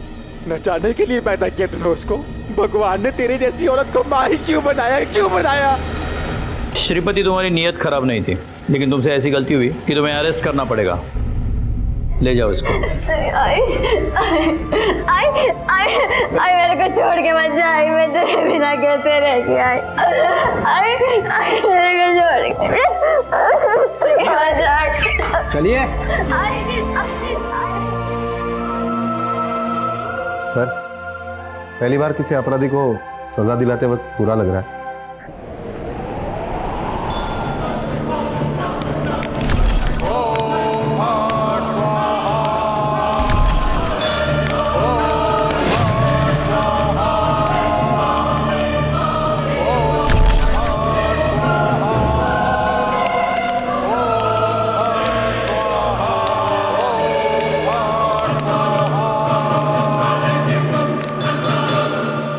O: नचाने के लिए पैदा किया तूने उसको। भगवान ने तेरी जैसी औरत को माँ ही क्यों बनाया, क्यों बनाया?
C: श्रीपति, तुम्हारी नीयत खराब नहीं थी, लेकिन तुमसे ऐसी गलती हुई कि तुम्हें अरेस्ट करना पड़ेगा। ले जाओ इसको।
B: आई मेरे को छोड़ के मत जा। आई मैं तेरे बिना कैसे रह गया। आई मेरे को छोड़ के मत जा।
J: चलिए
D: सर, पहली बार किसी अपराधी को सजा दिलाते वक्त बुरा लग रहा है।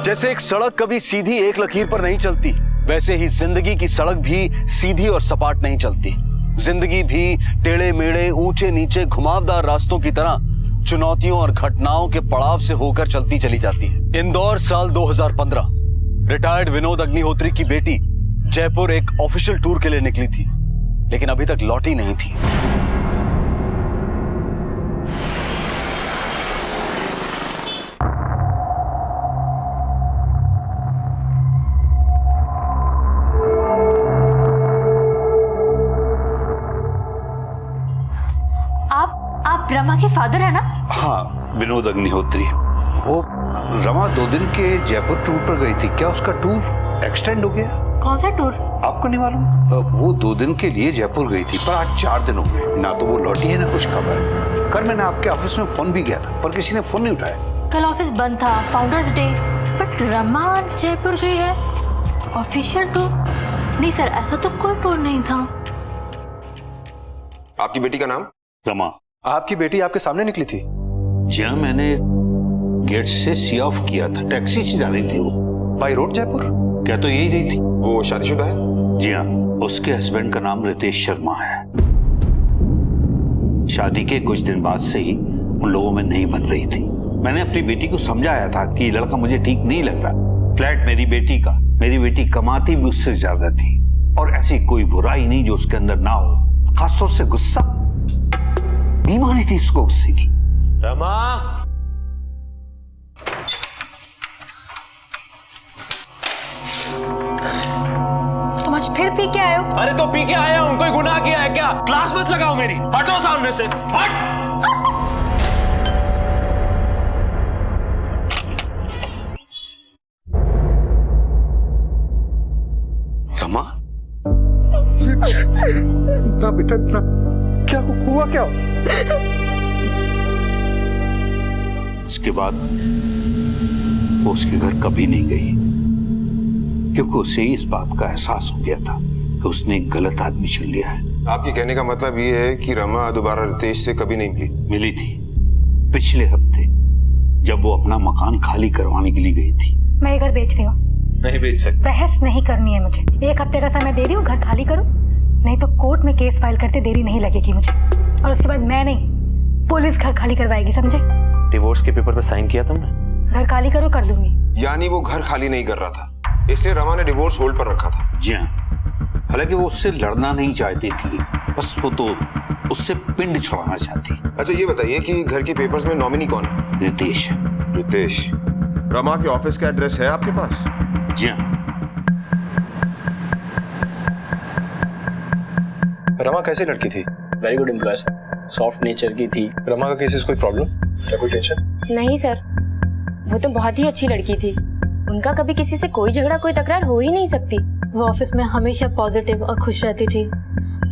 A: जैसे एक सड़क कभी सीधी एक लकीर पर नहीं चलती, वैसे ही जिंदगी की सड़क भी सीधी और सपाट नहीं चलती। जिंदगी भी टेढ़े मेढ़े, ऊंचे नीचे, घुमावदार रास्तों की तरह चुनौतियों और घटनाओं के पड़ाव से होकर चलती चली जाती है। इंदौर, साल 2015। रिटायर्ड विनोद अग्निहोत्री की बेटी जयपुर एक ऑफिशियल टूर के लिए निकली थी, लेकिन अभी तक लौटी नहीं थी।
Q: आप रमा के फादर है ना?
R: हाँ, विनोद अग्निहोत्री। वो रमा 2 दिन के जयपुर टूर पर गई थी, क्या उसका टूर एक्सटेंड हो गया?
Q: कौन सा टूर?
R: आपको नहीं मालूम? वो 2 दिन के लिए जयपुर गई थी, पर आज 4 दिन हो गए, ना तो वो लौटी है ना कुछ खबर। कल मैंने आपके ऑफिस में फोन भी किया था, पर किसी ने फोन नहीं उठाया।
Q: कल ऑफिस बंद था, founders day, but Rama Jaipur गई है ऑफिशियल टूर? नहीं सर, ऐसा तो कोई टूर नहीं था।
S: आपकी बेटी का नाम?
R: रमा।
S: आपकी बेटी आपके सामने निकली थी?
R: जी हाँ, मैंने गेट से सी ऑफ किया था, टैक्सी से जा रही थी वो।
S: By road Jaipur?
R: क्या तो यही रही थी।
S: वो शादीशुदा है?
R: जी हाँ, उसके हस्बैंड का नाम रितेश शर्मा है। शादी के कुछ दिन बाद से ही उन लोगों में नहीं बन रही थी। मैंने अपनी बेटी को समझाया था कि लड़का मुझे ठीक नहीं लग रहा। फ्लैट मेरी बेटी का, मेरी बेटी कमाती भी उससे ज्यादा थी, और ऐसी कोई बुराई नहीं जो उसके अंदर ना हो। खासतौर से गुस्सा, बीमारी थी उसको गुस्से की।
S: रमा,
Q: तुम आज फिर पी के आए हो?
S: अरे तो पी के आया हूं, कोई गुनाह किया है क्या? क्लास मत लगाओ मेरी, हटो सामने से, हट।
R: रमा,
S: ना बेटा ना, क्या हुआ क्या?
R: उसके बाद वो उसके घर कभी नहीं गई, क्योंकि उसे इस बात का एहसास हो गया था कि उसने एक गलत आदमी चुन लिया है।
S: आपके कहने का मतलब ये है कि रमा दोबारा रितेश से कभी नहीं मिली?
R: मिली थी पिछले हफ्ते, जब वो अपना मकान खाली करवाने के लिए गई थी।
Q: मैं ये घर बेच रही हूँ।
S: नहीं बेच सकते।
Q: बहस नहीं करनी है मुझे। 1 हफ्ते का समय दे रही हूँ, घर खाली करो, नहीं तो कोर्ट में केस फाइल करते देरी नहीं लगेगी मुझे। और उसके बाद मैं नहीं, पुलिस घर खाली करवाएगी, समझे?
S: डिवोर्स के पेपर पे साइन किया तुमने?
Q: घर खाली करो, कर दूंगी।
S: यानी वो घर खाली नहीं कर रहा था, इसलिए रमा ने डिवोर्स होल्ड पर रखा था?
R: जी हाँ, हालांकि वो उससे लड़ना नहीं चाहती थी, बस वो तो उससे पिंड छुड़ाना चाहती।
S: अच्छा ये बताइए कि घर के पेपर्स में नॉमिनी कौन है?
R: रितेश।
S: रितेश। रमा के ऑफिस का एड्रेस है आपके पास?
R: जी हाँ।
S: रमा कैसी लड़की थी?
M: Very good employ, soft nature की थी।
S: रमा का किसी से कोई प्रॉब्लम या कोई टेंशन?
T: नहीं सर, वो तो बहुत ही अच्छी लड़की थी। उनका कभी किसी से कोई झगड़ा, कोई तकरार हो ही नहीं सकती।
G: वो ऑफिस में हमेशा पॉजिटिव और खुश रहती थी,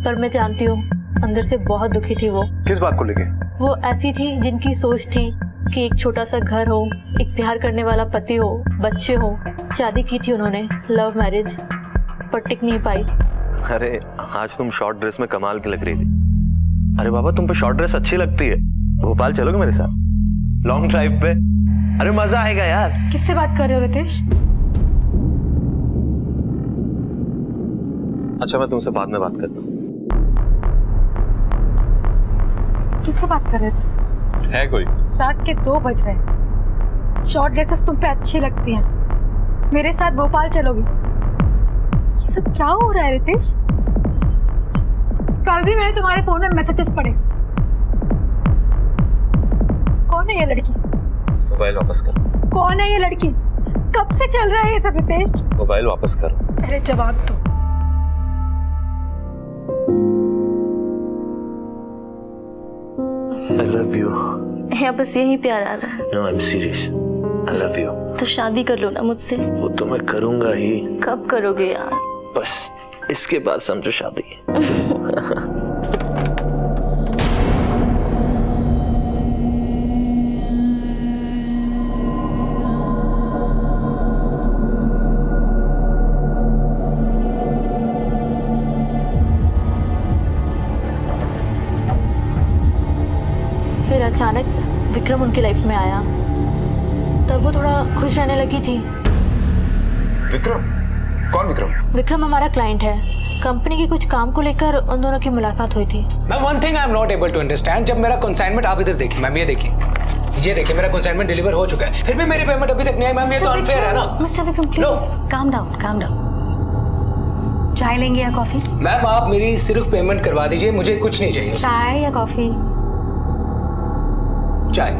G: पर मैं जानती हूँ अंदर से बहुत दुखी थी वो।
S: किस बात को लेके?
G: वो ऐसी थी जिनकी सोच थी कि एक छोटा सा घर हो, एक प्यार करने वाला पति हो, बच्चे हो। शादी की थी उन्होंने, लव मैरिज, पर टिक नहीं पाई।
U: अरे आज तुम शॉर्ट ड्रेस में कमाल की लग रही थी। अरे बाबा, तुम पे शॉर्ट ड्रेस अच्छी लगती है, भोपाल चलोगे मेरे साथ लॉन्ग ड्राइव पे? अरे मजा आएगा यार।
Q: किससे बात कर रहे हो रितेश?
U: अच्छा, मैं तुमसे बाद में बात करता हूँ।
Q: किससे बात कर रहे थे?
U: है कोई?
Q: रात के 2 बज रहे हैं। शॉर्ट ड्रेसेस तुम पे अच्छी लगती हैं, मेरे साथ भोपाल चलोगी? ये सब क्या हो रहा है रितेश? कल भी मैंने तुम्हारे फोन में मैसेजेस पढ़े, कौन है ये लड़की?
U: मोबाइल वापस करो।
Q: कौन है ये लड़की? कब से चल रहा है ये सब रितेश?
U: मोबाइल वापस करो।
Q: पहले जवाब दो।
U: I love you.
T: या बस यही प्यार आ रहा है?
U: No, I'm serious. I love you.
T: तो शादी कर लो ना मुझसे।
U: वो तो मैं करूंगा ही।
T: कब करोगे यार?
U: बस इसके बाद समझो शादी।
Q: फिर अचानक विक्रम उनकी लाइफ में आया, तब वो थोड़ा खुश रहने लगी थी।
L: विक्रम? कौन विक्रम?
Q: विक्रम हमारा क्लाइंट है, कंपनी के कुछ काम को लेकर उन दोनों की मुलाकात हुई थी।
J: Ma'am one thing I am not able to understand, जब मेरा कंसाइनमेंट, आप इधर देखिए मैम, ये देखिए मेरा कंसाइनमेंट डिलीवर हो चुका है, फिर भी मेरी पेमेंट अभी तक नहीं आई मैम, ये तो अनफेयर है ना।
Q: Mister Vikram please calm down. चाय लेंगे या कॉफी?
J: मैम आप मेरी सिर्फ पेमेंट करवा दीजिए, मुझे कुछ नहीं चाहिए।
Q: चाय या कॉफी?
J: चाय।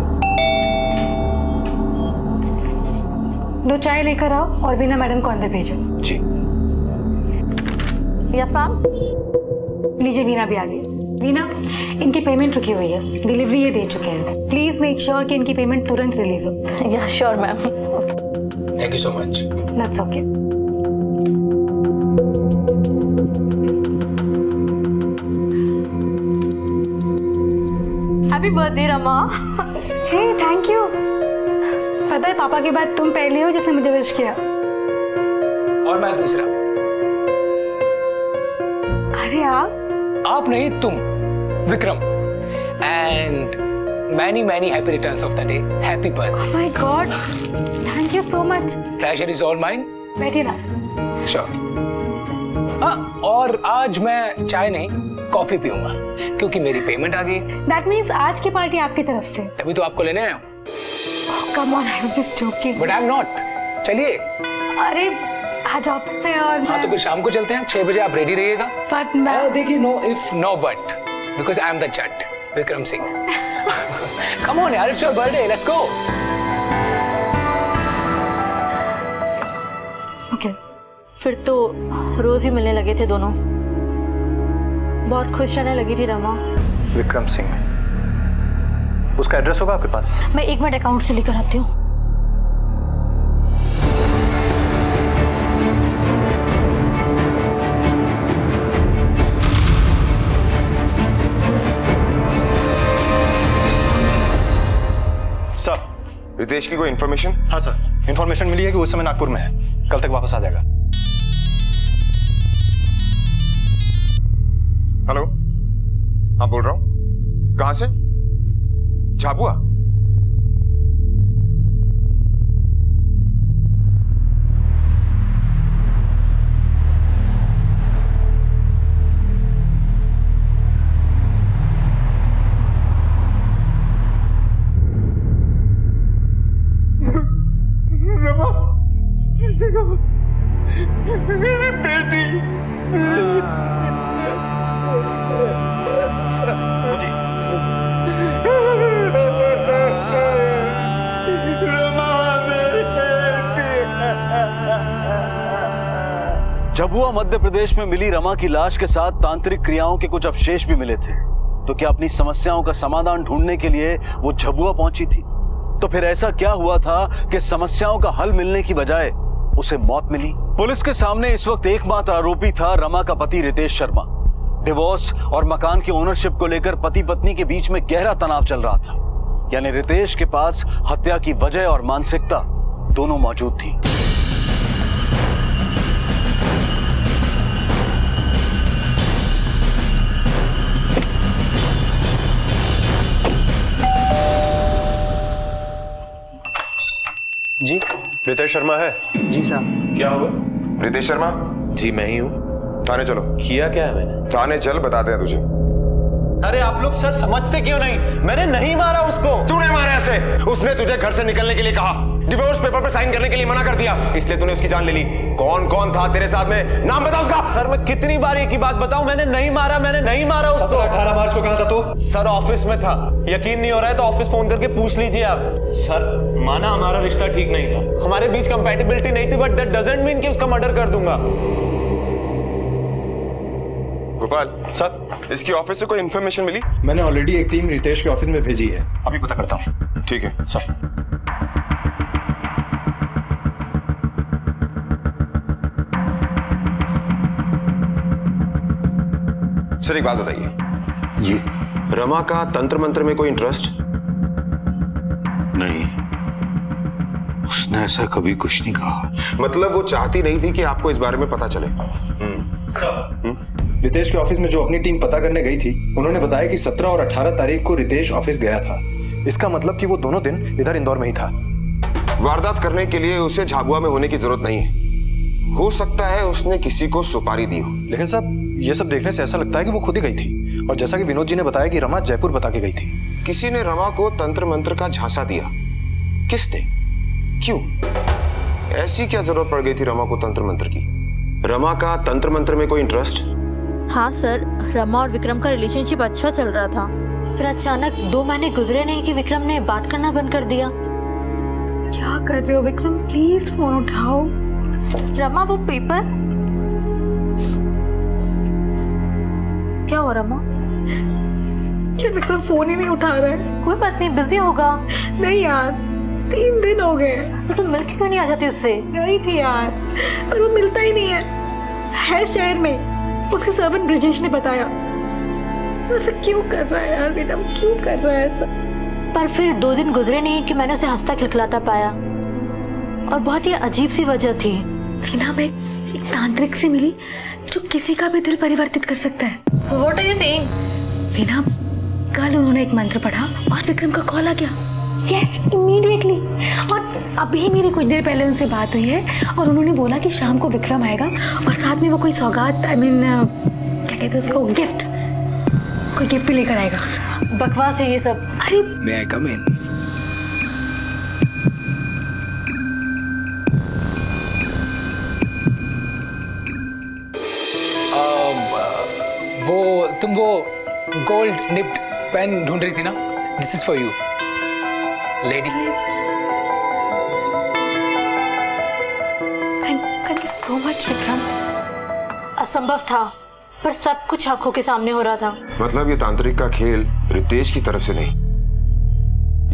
Q: 2 चाय लेकर आओ और वीना मैडम को अंदर भेजो।
J: जी।
Q: Yes ma'am. लीजिए वीना भी आ गई। वीना, इनकी पेमेंट रुकी हुई है, डिलीवरी ये दे चुके हैं, प्लीज मेक श्योर कि इनकी पेमेंट तुरंत रिलीज हो।
T: या sure ma'am.
J: Thank you so much.
Q: That's okay. Happy birthday Rama. Hey thank you. पता है पापा के बाद तुम पहले हो जिसने मुझे विश किया।
J: और मैं दूसरा।
Q: अरे
J: आप नहीं, तुम Vikram. And many happy returns of the day. Happy birthday.
Q: Oh my God, thank you so much.
J: Pleasure is all mine.
Q: बैठिए ना।
J: श्योर। हाँ, और आज मैं चाय नहीं कॉफी पीऊंगा क्योंकि मेरी पेमेंट आ गई।
Q: दैट मीन्स आज की पार्टी आपकी तरफ से।
J: तभी तो आपको लेने आया हूँ।
Q: Come on, I was just joking.
J: But I am not. चलिए।
Q: अरे आज आप पे और
J: हाँ तो फिर शाम को चलते हैं, 6 बजे आप रेडी रहिएगा।
Q: बट मैं
J: देखिए, no if no but, because I am the Jat Vikram Singh. Come on यार, it's your birthday, let's go.
Q: Okay. फिर तो रोज ही मिलने लगे थे दोनों। बहुत खुश रहने लगी थी रमा।
L: विक्रम सिंह, उसका एड्रेस होगा आपके पास?
Q: मैं 1 मिनट अकाउंट से लेकर आती हूँ।
L: सर, रितेश की कोई इन्फॉर्मेशन? हाँ सर, इन्फॉर्मेशन मिली है कि उस समय नागपुर में है, कल तक वापस आ जाएगा।
V: हेलो, हाँ बोल रहा हूँ। कहाँ से? झाबुआ? मेरी बेटी।
A: झाबुआ मध्य प्रदेश में मिली रमा की लाश के साथ तांत्रिक क्रियाओं के कुछ अवशेष भी मिले थे। तो क्या अपनी समस्याओं का समाधान ढूंढने के लिए वो झाबुआ पहुंची थी? तो फिर ऐसा क्या हुआ था कि समस्याओं का हल मिलने की बजाय उसे मौत मिली? पुलिस के सामने इस वक्त एकमात्र आरोपी था रमा का पति रितेश शर्मा। डिवोर्स और मकान की ओनरशिप को लेकर पति पत्नी के बीच में गहरा तनाव चल रहा था। यानी रितेश के पास हत्या की वजह और मानसिकता दोनों मौजूद थी।
L: जी, रितेश शर्मा है?
N: जी साहब।
L: क्या हुआ?
V: रितेश शर्मा?
U: जी मैं ही हूँ।
V: थाने चलो।
U: किया क्या है मैंने?
V: थाने चल, बताते हैं तुझे।
S: अरे आप लोग सर समझते क्यों नहीं? मैंने नहीं मारा उसको।
V: तूने मारा ऐसे? उसने तुझे घर से निकलने के लिए कहा,
L: डिवोर्स पेपर पर साइन करने के लिए मना कर दिया, इसलिए तूने उसकी जान ले ली। कौन कौन था तेरे साथ में, नाम बता उसका।
S: सर मैं कितनी बार एक ही बात बताऊं, मैंने नहीं मारा उसको।
L: 18 मार्च को कहां था तू?
S: सर ऑफिस में था। यकीन नहीं हो रहा है तो ऑफिस फोन करके पूछ लीजिए आप। सर माना हमारा रिश्ता ठीक नहीं था, हमारे बीच कंपैटिबिलिटी नहीं थी, बट दैट डजंट मीन कि उसका मर्डर कर दूंगा।
L: गोपाल सर, इसकी ऑफिस से कोई इन्फॉर्मेशन मिली?
H: मैंने ऑलरेडी एक टीम रितेश के ऑफिस में भेजी है, अभी पता करता हूँ।
L: ठीक है सर। सर एक बात बताइए
R: जी।
L: रमा का तंत्र मंत्र में कोई इंटरेस्ट?
R: नहीं, उसने ऐसा कभी कुछ नहीं कहा।
L: मतलब वो चाहती नहीं थी कि आपको इस बारे में पता चले।
H: रितेश के ऑफिस में जो अपनी टीम पता करने गई थी, उन्होंने बताया कि 17 और 18 तारीख को रितेश ऑफिस गया था। इसका मतलब कि वो दोनों दिन इधर इंदौर में ही था।
L: वारदात करने के लिए उसे झाबुआ में होने की जरूरत नहीं है। हो सकता है उसने किसी को सुपारी दी हो।
H: लेकिन साहब, ये सब देखने से ऐसा लगता है कि वो खुद ही गई थी, और जैसा कि विनोद जी ने बताया कि रमा जयपुर बता के गई थी।
L: किसी ने रमा को तंत्र मंत्र का झांसा दिया। किसने? क्यों? ऐसी क्या जरूरत पड़ गई थी रमा को तंत्र मंत्र की? रमा का तंत्र मंत्र में कोई इंटरेस्ट?
K: हाँ सर, रमा और विक्रम का रिलेशनशिप अच्छा चल रहा था, फिर अचानक 2 महीने गुजरे नहीं कि विक्रम ने बात करना बंद कर दिया।
Q: क्या कर रहे हो विक्रम, प्लीज फोन उठाओ।
K: रमा वो पेपर क्या हुआ रमा?
Q: क्या विक्रम फोन ही नहीं उठा रहा है?
K: कोई बात नहीं, बिजी होगा।
Q: नहीं यार, 3 दिन हो गए।
K: तो तुम मिल के क्यों नहीं आ जाती उससे?
Q: गई थी यार, पर वो मिलता ही नहीं है शहर में। उसके सर्वेंट ब्रिजेश ने बताया। ऐसा क्यों कर रहा है यार विक्रम, क्यों कर रहा है ऐसा?
K: पर फिर 2 दिन गुजरे नहीं कि मैंने उसे हंसता खिलखिलाता पाया, और बहुत ही अजीब सी वजह थी।
Q: वीना, मैं एक तांत्रिक से मिली जो किसी का भी दिल परिवर्तित कर सकता है।
K: What are you saying?
Q: Veena, कल उन्होंने एक मंत्र पढ़ा और विक्रम का कॉल आ गया। Yes, immediately. और अभी मेरी कुछ देर पहले उनसे बात हुई है, और उन्होंने बोला कि शाम को विक्रम आएगा और साथ में वो कोई सौगात, क्या कहते हैं उसको, गिफ्ट, कोई गिफ्ट भी लेकर आएगा।
K: बकवास है ये सब।
Q: अरे
J: May I come in? तुम वो गोल्ड निप्ड पेन ढूंढ रही थी ना? This is for you lady.
Q: Thank you so much Vikram.
K: असंभव था, पर सब कुछ आंखों के सामने हो रहा था।
L: मतलब ये तांत्रिक का खेल रितेश की तरफ से नहीं,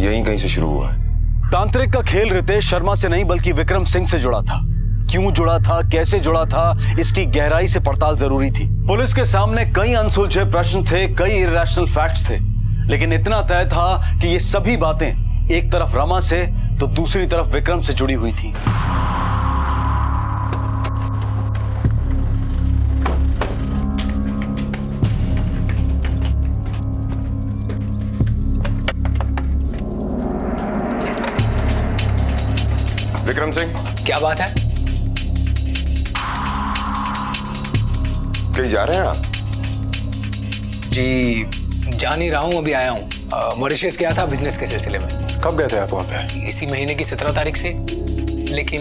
L: यहीं कहीं से शुरू हुआ है।
A: तांत्रिक का खेल रितेश शर्मा से नहीं बल्कि विक्रम सिंह से जुड़ा था। क्यों जुड़ा था, कैसे जुड़ा था, इसकी गहराई से पड़ताल जरूरी थी। पुलिस के सामने कई अनसुलझे प्रश्न थे, कई इरैशनल फैक्ट्स थे, लेकिन इतना तय था कि ये सभी बातें एक तरफ रमा से तो दूसरी तरफ विक्रम से जुड़ी हुई थी।
L: विक्रम सिंह,
J: क्या बात है?
L: कहीं जा रहे हैं आप?
J: जी जा नहीं रहा हूँ, अभी आया हूँ। मॉरिशस गया था बिजनेस के सिलसिले में।
H: कब गए थे आप वहाँ पे?
J: इसी महीने की 17 तारीख से। लेकिन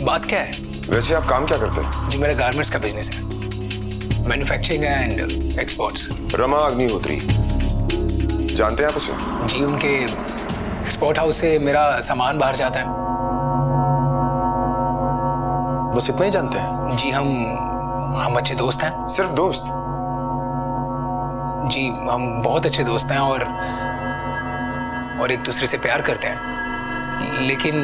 J: बात क्या है?
L: वैसे आप काम क्या करते हैं?
J: जी मेरा गारमेंट्स का बिजनेस है, manufacturing and exports.
L: Rama Agnihotri, जानते हैं आप उसे?
J: जी उनके एक्सपोर्ट हाउस से मेरा सामान बाहर जाता है।
H: बस इतना ही जानते हैं?
J: जी हम अच्छे दोस्त हैं।
L: सिर्फ दोस्त?
J: जी हम बहुत अच्छे दोस्त हैं और एक दूसरे से प्यार करते हैं। लेकिन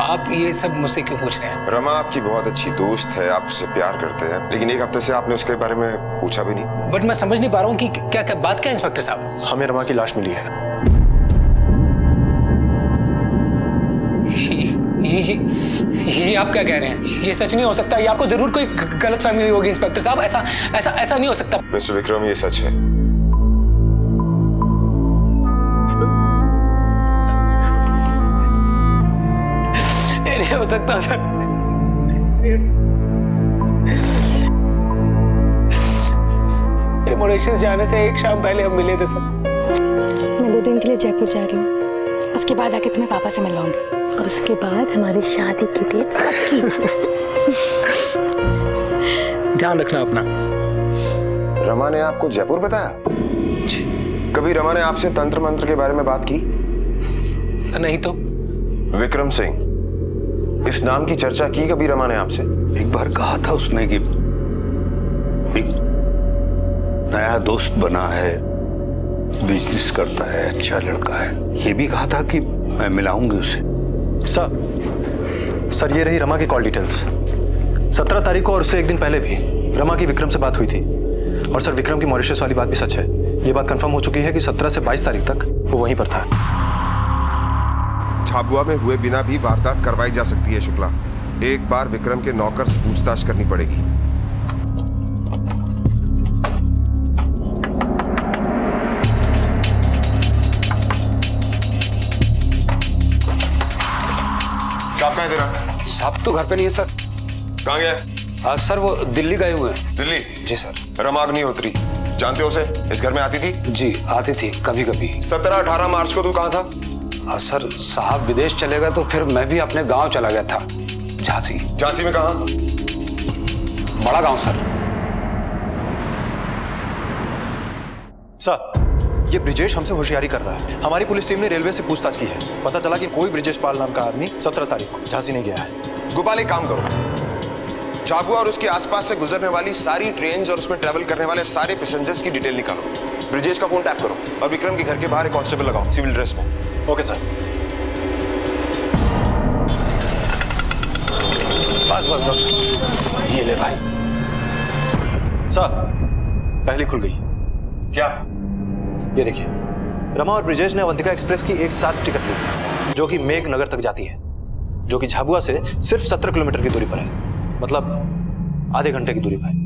J: आप ये सब मुझसे क्यों पूछ रहे हैं?
L: रमा आपकी बहुत अच्छी दोस्त है, आप उससे प्यार करते हैं, लेकिन एक हफ्ते से आपने उसके बारे में पूछा भी नहीं।
J: बट मैं समझ नहीं पा रहा हूँ कि क्या बात क्या है इंस्पेक्टर साहब?
H: हमें रमा की लाश मिली है।
J: ये आप क्या कह रहे हैं? ये सच नहीं हो सकता। ये आपको जरूर कोई गलतफहमी हुई होगी इंस्पेक्टर साहब। ऐसा नहीं हो सकता।
L: मिस्टर विक्रम, ये सच है।
J: ये नहीं हो सकता सर। मॉरिशस जाने से एक शाम पहले हम मिले थे सर।
Q: मैं 2 दिन के लिए जयपुर जा रही हूँ, उसके बाद आके तुम्हें पापा से मिलवाऊंगी। और उसके बाद हमारी शादी की डेट सबकी।
E: ध्यान रखना अपना।
L: रमा ने आपको जयपुर बताया? कभी रमा ने आपसे तंत्र मंत्र के बारे में बात की?
E: सर नहीं तो।
L: विक्रम सिंह, इस नाम की चर्चा की कभी रमा ने आपसे?
R: एक बार कहा था उसने कि एक नया दोस्त बना है, बिजनेस करता है, अच्छा लड़का है। ये भी कहा था कि मैं मिलाऊंगी उसे।
H: सर ये रही रमा की कॉल डिटेल्स। 17 तारीख को और उससे एक दिन पहले भी रमा की विक्रम से बात हुई थी। और सर विक्रम की मॉरिशस वाली बात भी सच है। ये बात कंफर्म हो चुकी है कि 17 से 22 तारीख तक वो वहीं पर था।
V: झाबुआ में हुए बिना भी वारदात करवाई जा सकती है शुक्ला। एक बार विक्रम के नौकर से पूछताछ करनी पड़ेगी। साहब कहाँ है तेरा?
J: साहब तो घर पे नहीं है सर।
V: कहाँ गया?
J: सर वो दिल्ली गए हुए हैं।
V: दिल्ली?
J: जी सर।
V: रमा अग्निहोत्री जानते हो उसे? इस घर में आती थी?
J: जी आती थी कभी कभी।
V: 17-18 मार्च को तू कहाँ था?
J: सर साहब विदेश चले गए तो फिर मैं भी अपने गांव चला गया था, झांसी।
V: झांसी में कहाँ?
J: बड़ा गांव सर।
H: सर ये ब्रिजेश हमसे होशियारी कर रहा है। हमारी पुलिस टीम ने रेलवे से पूछताछ की है। पता चला कि कोई ब्रिजेश पाल नाम का आदमी 17 तारीख को झांसी नहीं गया है।
V: गोपाल एक काम करो, झाबुआ और उसके आसपास से गुजरने वाली सारी ट्रेन्स और उसमें ट्रैवल करने वाले सारे पैसेंजर्स की डिटेल निकालो। ब्रिजेश का फोन टैप करो और विक्रम के घर के बाहर एक कांस्टेबल लगाओ सिविल ड्रेस में।
H: Okay sir.
J: बस बस बस ये ले भाई।
H: सर पहली खुल गई।
V: क्या?
H: ये देखिए, रमा और ब्रिजेश ने अवंतिका एक्सप्रेस की एक साथ टिकट ली जो कि मेघ नगर तक जाती है, जो कि झाबुआ से सिर्फ 17 किलोमीटर की दूरी पर है। मतलब आधे घंटे की दूरी पर।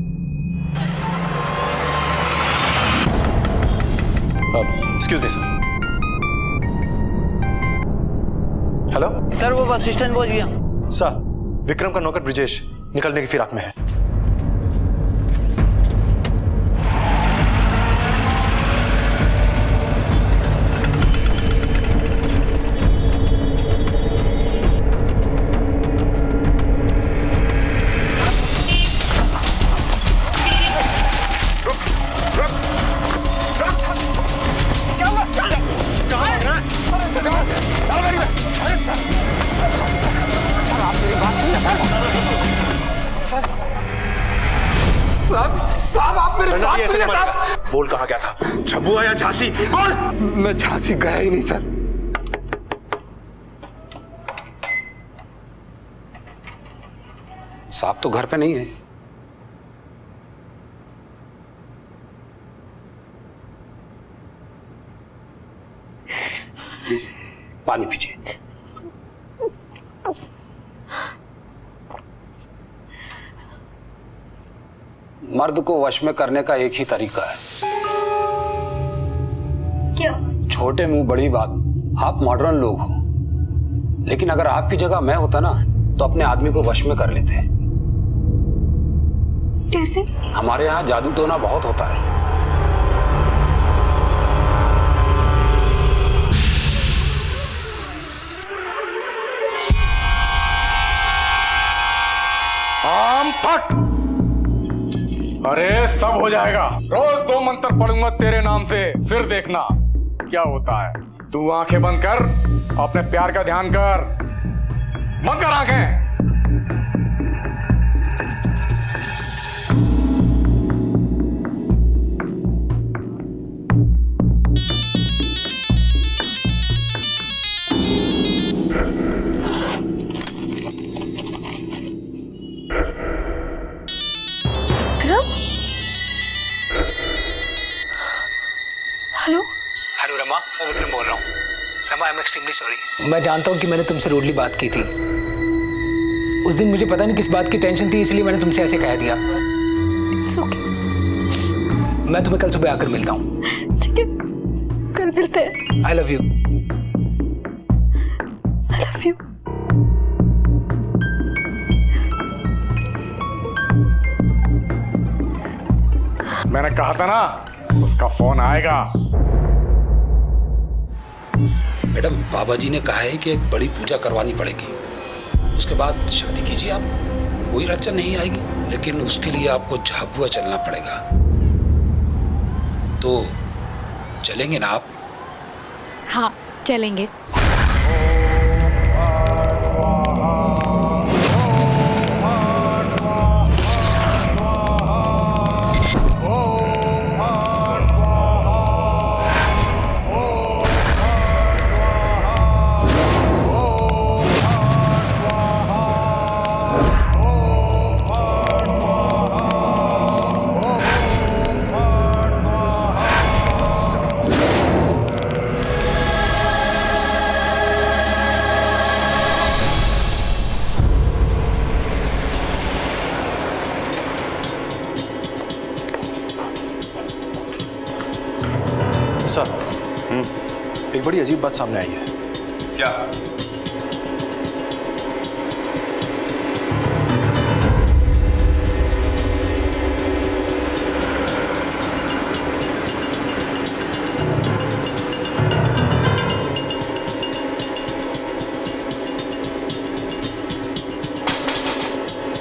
H: Excuse me sir. Hello
M: sir वो बस स्टैंड पहुंच गया।
H: सर विक्रम का नौकर ब्रिजेश निकलने की फिराक में है।
V: बोल कहाँ गया था? झाबुआ या झांसी? बोल।
J: मैं झांसी गया ही नहीं सर। साहब तो घर पे नहीं है। पानी पीजिए। मर्द को वश में करने का एक ही तरीका है।
Q: क्या?
J: छोटे मुंह बड़ी बात। आप मॉडर्न लोग हो, लेकिन अगर आपकी जगह मैं होता ना तो अपने आदमी को वश में कर लेते।
Q: कैसे?
J: हमारे यहाँ जादू टोना बहुत होता है।
F: आम फट। अरे सब हो जाएगा। रोज 2 मंत्र पढ़ूंगा तेरे नाम से, फिर देखना क्या होता है। तू आंखें बंद कर, अपने प्यार का ध्यान कर। बंद कर आंखें।
Q: हेलो
I: हेलो रमा, मैं विक्रम बोल रहा हूँ। Rama I am extremely sorry. मैं जानता हूँ कि मैंने तुमसे रूडली बात की थी। उस दिन मुझे पता नहीं किस बात की टेंशन थी, इसलिए मैंने तुमसे ऐसे कह दिया।
Q: It's okay.
I: मैं तुम्हें कल सुबह आकर मिलता हूँ।
Q: ठीक है, कल मिलते हैं।
I: I love you.
Q: I love you.
F: मैंने कहा था ना उसका फोन आएगा।
O: मैडम बाबा जी ने कहा है कि एक बड़ी पूजा करवानी पड़ेगी, उसके बाद शादी कीजिए आप, कोई अड़चन नहीं आएगी। लेकिन उसके लिए आपको झाबुआ चलना पड़ेगा। तो चलेंगे ना आप?
Q: हाँ चलेंगे।
H: सर, एक बड़ी अजीब बात सामने आई है।
V: क्या?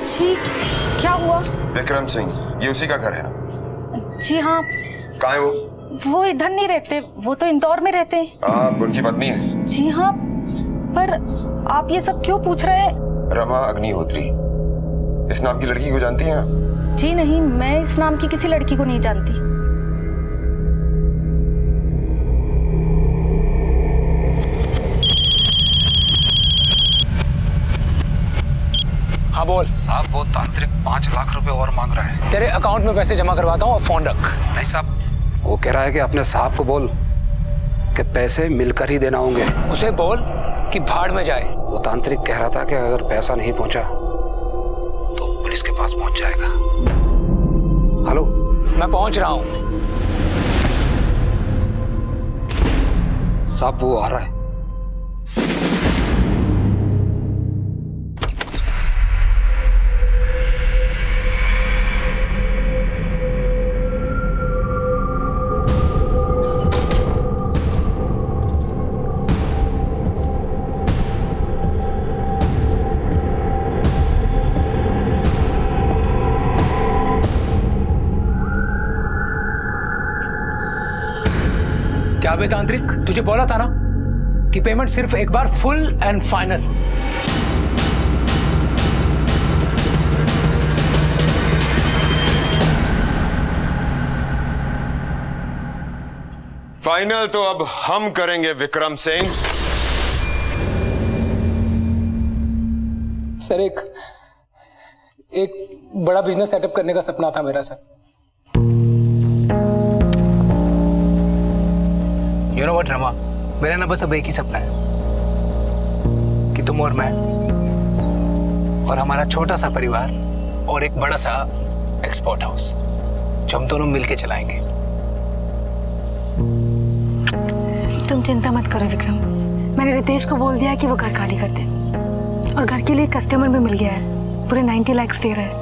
Q: जी क्या हुआ?
V: विक्रम सिंह, ये उसी का घर है ना?
Q: जी हाँ।
V: कहाँ है वो?
Q: वो इधर नहीं रहते, वो तो इंदौर में रहते हैं।
V: आप उनकी पत्नी हैं?
Q: जी हाँ, पर आप ये सब क्यों पूछ रहे हैं?
V: रमा अग्निहोत्री, इस नाम की लड़की को जानती हैं आप?
Q: जी नहीं, मैं इस नाम की किसी लड़की को नहीं जानती।
I: हाँ बोल
O: साहब, वो तांत्रिक 5 लाख रुपए और मांग रहा है।
I: तेरे अकाउंट में पैसे जमा करवाता हूँ और फोन रख।
O: नहीं साहब, वो कह रहा है कि अपने साहब को बोल कि पैसे मिलकर ही देना होंगे।
I: उसे बोल कि भाड़ में जाए।
O: वो तांत्रिक कह रहा था कि अगर पैसा नहीं पहुंचा तो पुलिस के पास पहुंच जाएगा। हेलो,
I: मैं पहुंच रहा हूं।
O: साहब वो आ रहा है।
I: क्या बे तांत्रिक, तुझे बोला था ना कि पेमेंट सिर्फ एक बार फुल एंड फाइनल।
V: फाइनल तो अब हम करेंगे विक्रम सिंह।
I: सर, एक बड़ा बिजनेस सेटअप करने का सपना था मेरा sir. You know what Rama, मेरा ना बस अब एक ही सपना है कि तुम और मैं और हमारा छोटा सा परिवार और एक बड़ा सा एक्सपोर्ट हाउस जो हम दोनों मिलके चलाएंगे।
Q: तुम चिंता मत करो विक्रम, मैंने रितेश को बोल दिया है कि वो घर खाली कर दे, और घर के लिए कस्टमर भी मिल गया है, पूरे 90 लाख दे रहा है।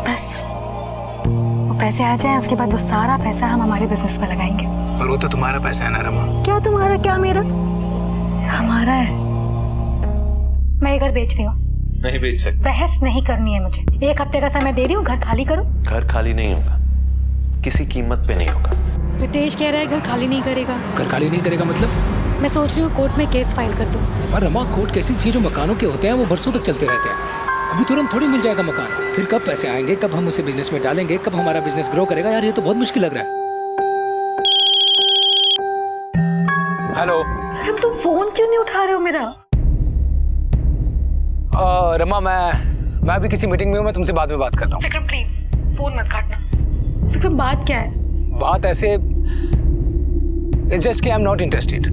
Q: बस वो पैसे आ जाए, उसके बाद वो सारा पैसा हम हमारे बिजनेस में लगाएंगे।
I: पर वो तो तुम्हारा पैसा है ना रमा।
Q: क्या तुम्हारा, क्या मेरा? हमारा है। मैं ये घर बेच रही हूँ।
U: नहीं बेच सकते।
Q: बहस नहीं करनी है मुझे। 1 हफ्ते का समय दे रही हूँ, घर खाली करो।
U: घर खाली नहीं होगा, किसी कीमत पे नहीं होगा।
Q: रितेश कह रहा है घर खाली नहीं करेगा।
I: घर खाली नहीं करेगा मतलब?
Q: मैं सोच रही हूँ कोर्ट में केस फाइल कर दूँ।
I: पर रमा, कोर्ट कैसी चीज जो मकानों के होते हैं वो बरसों तक चलते रहते हैं। अभी तुरंत थोड़ी मिल जाएगा मकान, फिर कब पैसे आएंगे, कब हम उसे बिजनेस में डालेंगे, कब हमारा बिजनेस ग्रो करेगा। यार ये तो बहुत मुश्किल लग रहा है। हेलो
Q: विक्रम, तुम फोन क्यों नहीं उठा रहे हो मेरा?
I: रमा, मैं अभी किसी मीटिंग में हूँ, मैं तुमसे बाद में बात करता हूँ।
Q: विक्रम प्लीज फोन मत काटना। विक्रम बात क्या है?
I: बात ऐसे, इट्स जस्ट कि आई am not interested.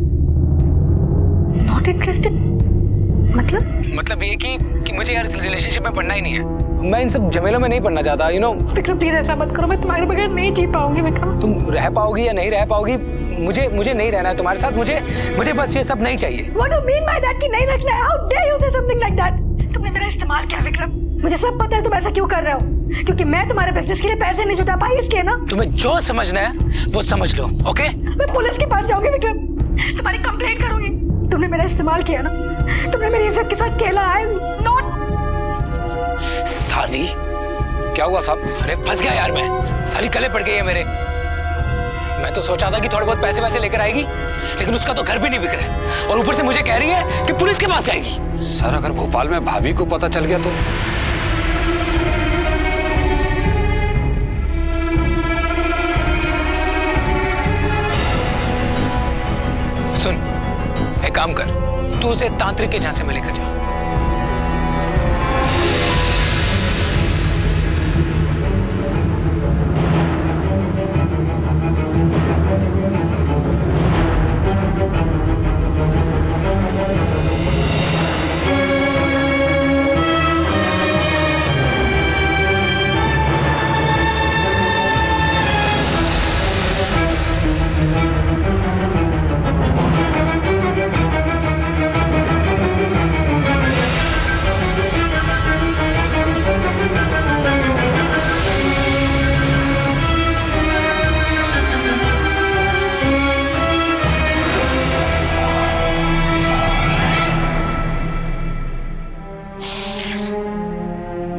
Q: Not interested
I: मतलब ये कि मुझे यार इस रिलेशनशिप में पढ़ना ही नहीं है। मैं इन सब झमेलों में नहीं पढ़ना चाहता, यू नो।
Q: विक्रम प्लीज ऐसा मत करो, मैं तुम्हारे बगैर नहीं जी पाऊंगी विक्रम।
I: तुम रह पाओगी या नहीं रह पाओगी, मुझे नहीं रहना है तुम्हारे साथ। मुझे बस ये सब नहीं चाहिए।
Q: What do you mean by that कि नहीं रखना है? How dare you say something like that? तुमने मेरा इस्तेमाल किया विक्रम, मुझे सब पता है तुम ऐसा क्यों कर रहे हो, क्योंकि मैं तुम्हारे बिजनेस के लिए पैसे नहीं जुटा पाई इसलिए ना।
I: तुम्हें जो समझना है वो समझ लो, ओके?
Q: मैं पुलिस के पास जाऊंगी विक्रम, तुम्हारी कंप्लेंट करूंगी। तुमने मेरा इस्तेमाल किया ना, तुमने मेरी इज्जत के साथ खेला। आई एम नॉट।
I: साली क्या हुआ साहब? अरे फंस गया यार मैं, साली गले पड़ गई है मेरे। मैं तो सोचा था कि थोड़े बहुत पैसे वैसे लेकर आएगी, लेकिन उसका तो घर भी नहीं बिक रहा है और ऊपर से मुझे कह रही है कि पुलिस के पास जाएगी।
O: सर अगर भोपाल में भाभी को पता चल गया तो?
I: सुन, एक काम कर, तू उसे तांत्रिक के झांसे में लेकर जा।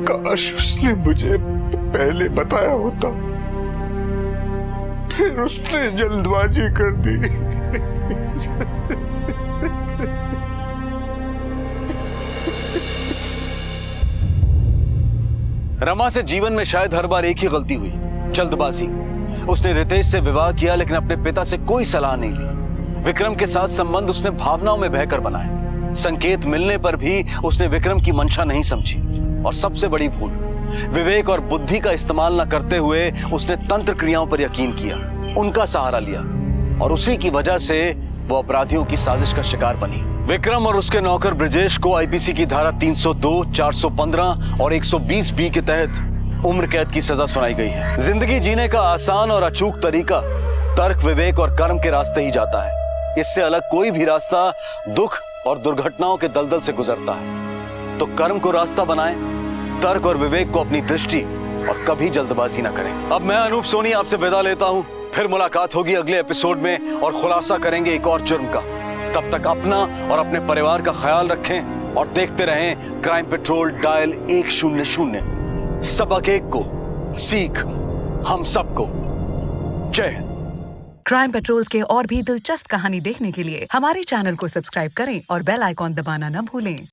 C: काश उसने मुझे पहले बताया होता, फिर उसने जल्दबाजी कर दी।
A: रमा से जीवन में शायद हर बार एक ही गलती हुई, जल्दबाजी। उसने रितेश से विवाह किया लेकिन अपने पिता से कोई सलाह नहीं ली। विक्रम के साथ संबंध उसने भावनाओं में बहकर बनाए। संकेत मिलने पर भी उसने विक्रम की मंशा नहीं समझी। और सबसे बड़ी भूल, विवेक और बुद्धि का इस्तेमाल न करते हुए उसने तंत्र क्रियाओं पर यकीन किया, उनका सहारा लिया और उसी की वजह से वो अपराधियों की साजिश का शिकार बनी। विक्रम और उसके नौकर ब्रिजेश को आईपीसी की धारा 302, 415 और 120 बी के तहत उम्र कैद की सजा सुनाई गई है। जिंदगी जीने का आसान और अचूक तरीका तर्क, विवेक और कर्म के रास्ते ही जाता है। इससे अलग कोई भी रास्ता दुख और दुर्घटनाओं के दलदल से गुजरता है। तो कर्म को रास्ता बनाएं, तर्क और विवेक को अपनी दृष्टि और कभी जल्दबाजी न करें। अब मैं अनूप सोनी आपसे विदा लेता हूं। फिर मुलाकात होगी अगले एपिसोड में और खुलासा करेंगे एक और जुर्म का। तब तक अपना और अपने परिवार का ख्याल रखें और देखते रहें क्राइम पेट्रोल डायल 100। सबक एक को, सीख हम सबको। जय हिंद।
P: क्राइम पेट्रोल के और भी दिलचस्प कहानी देखने के लिए हमारे चैनल को सब्सक्राइब करें और बेल आइकॉन दबाना न भूलें।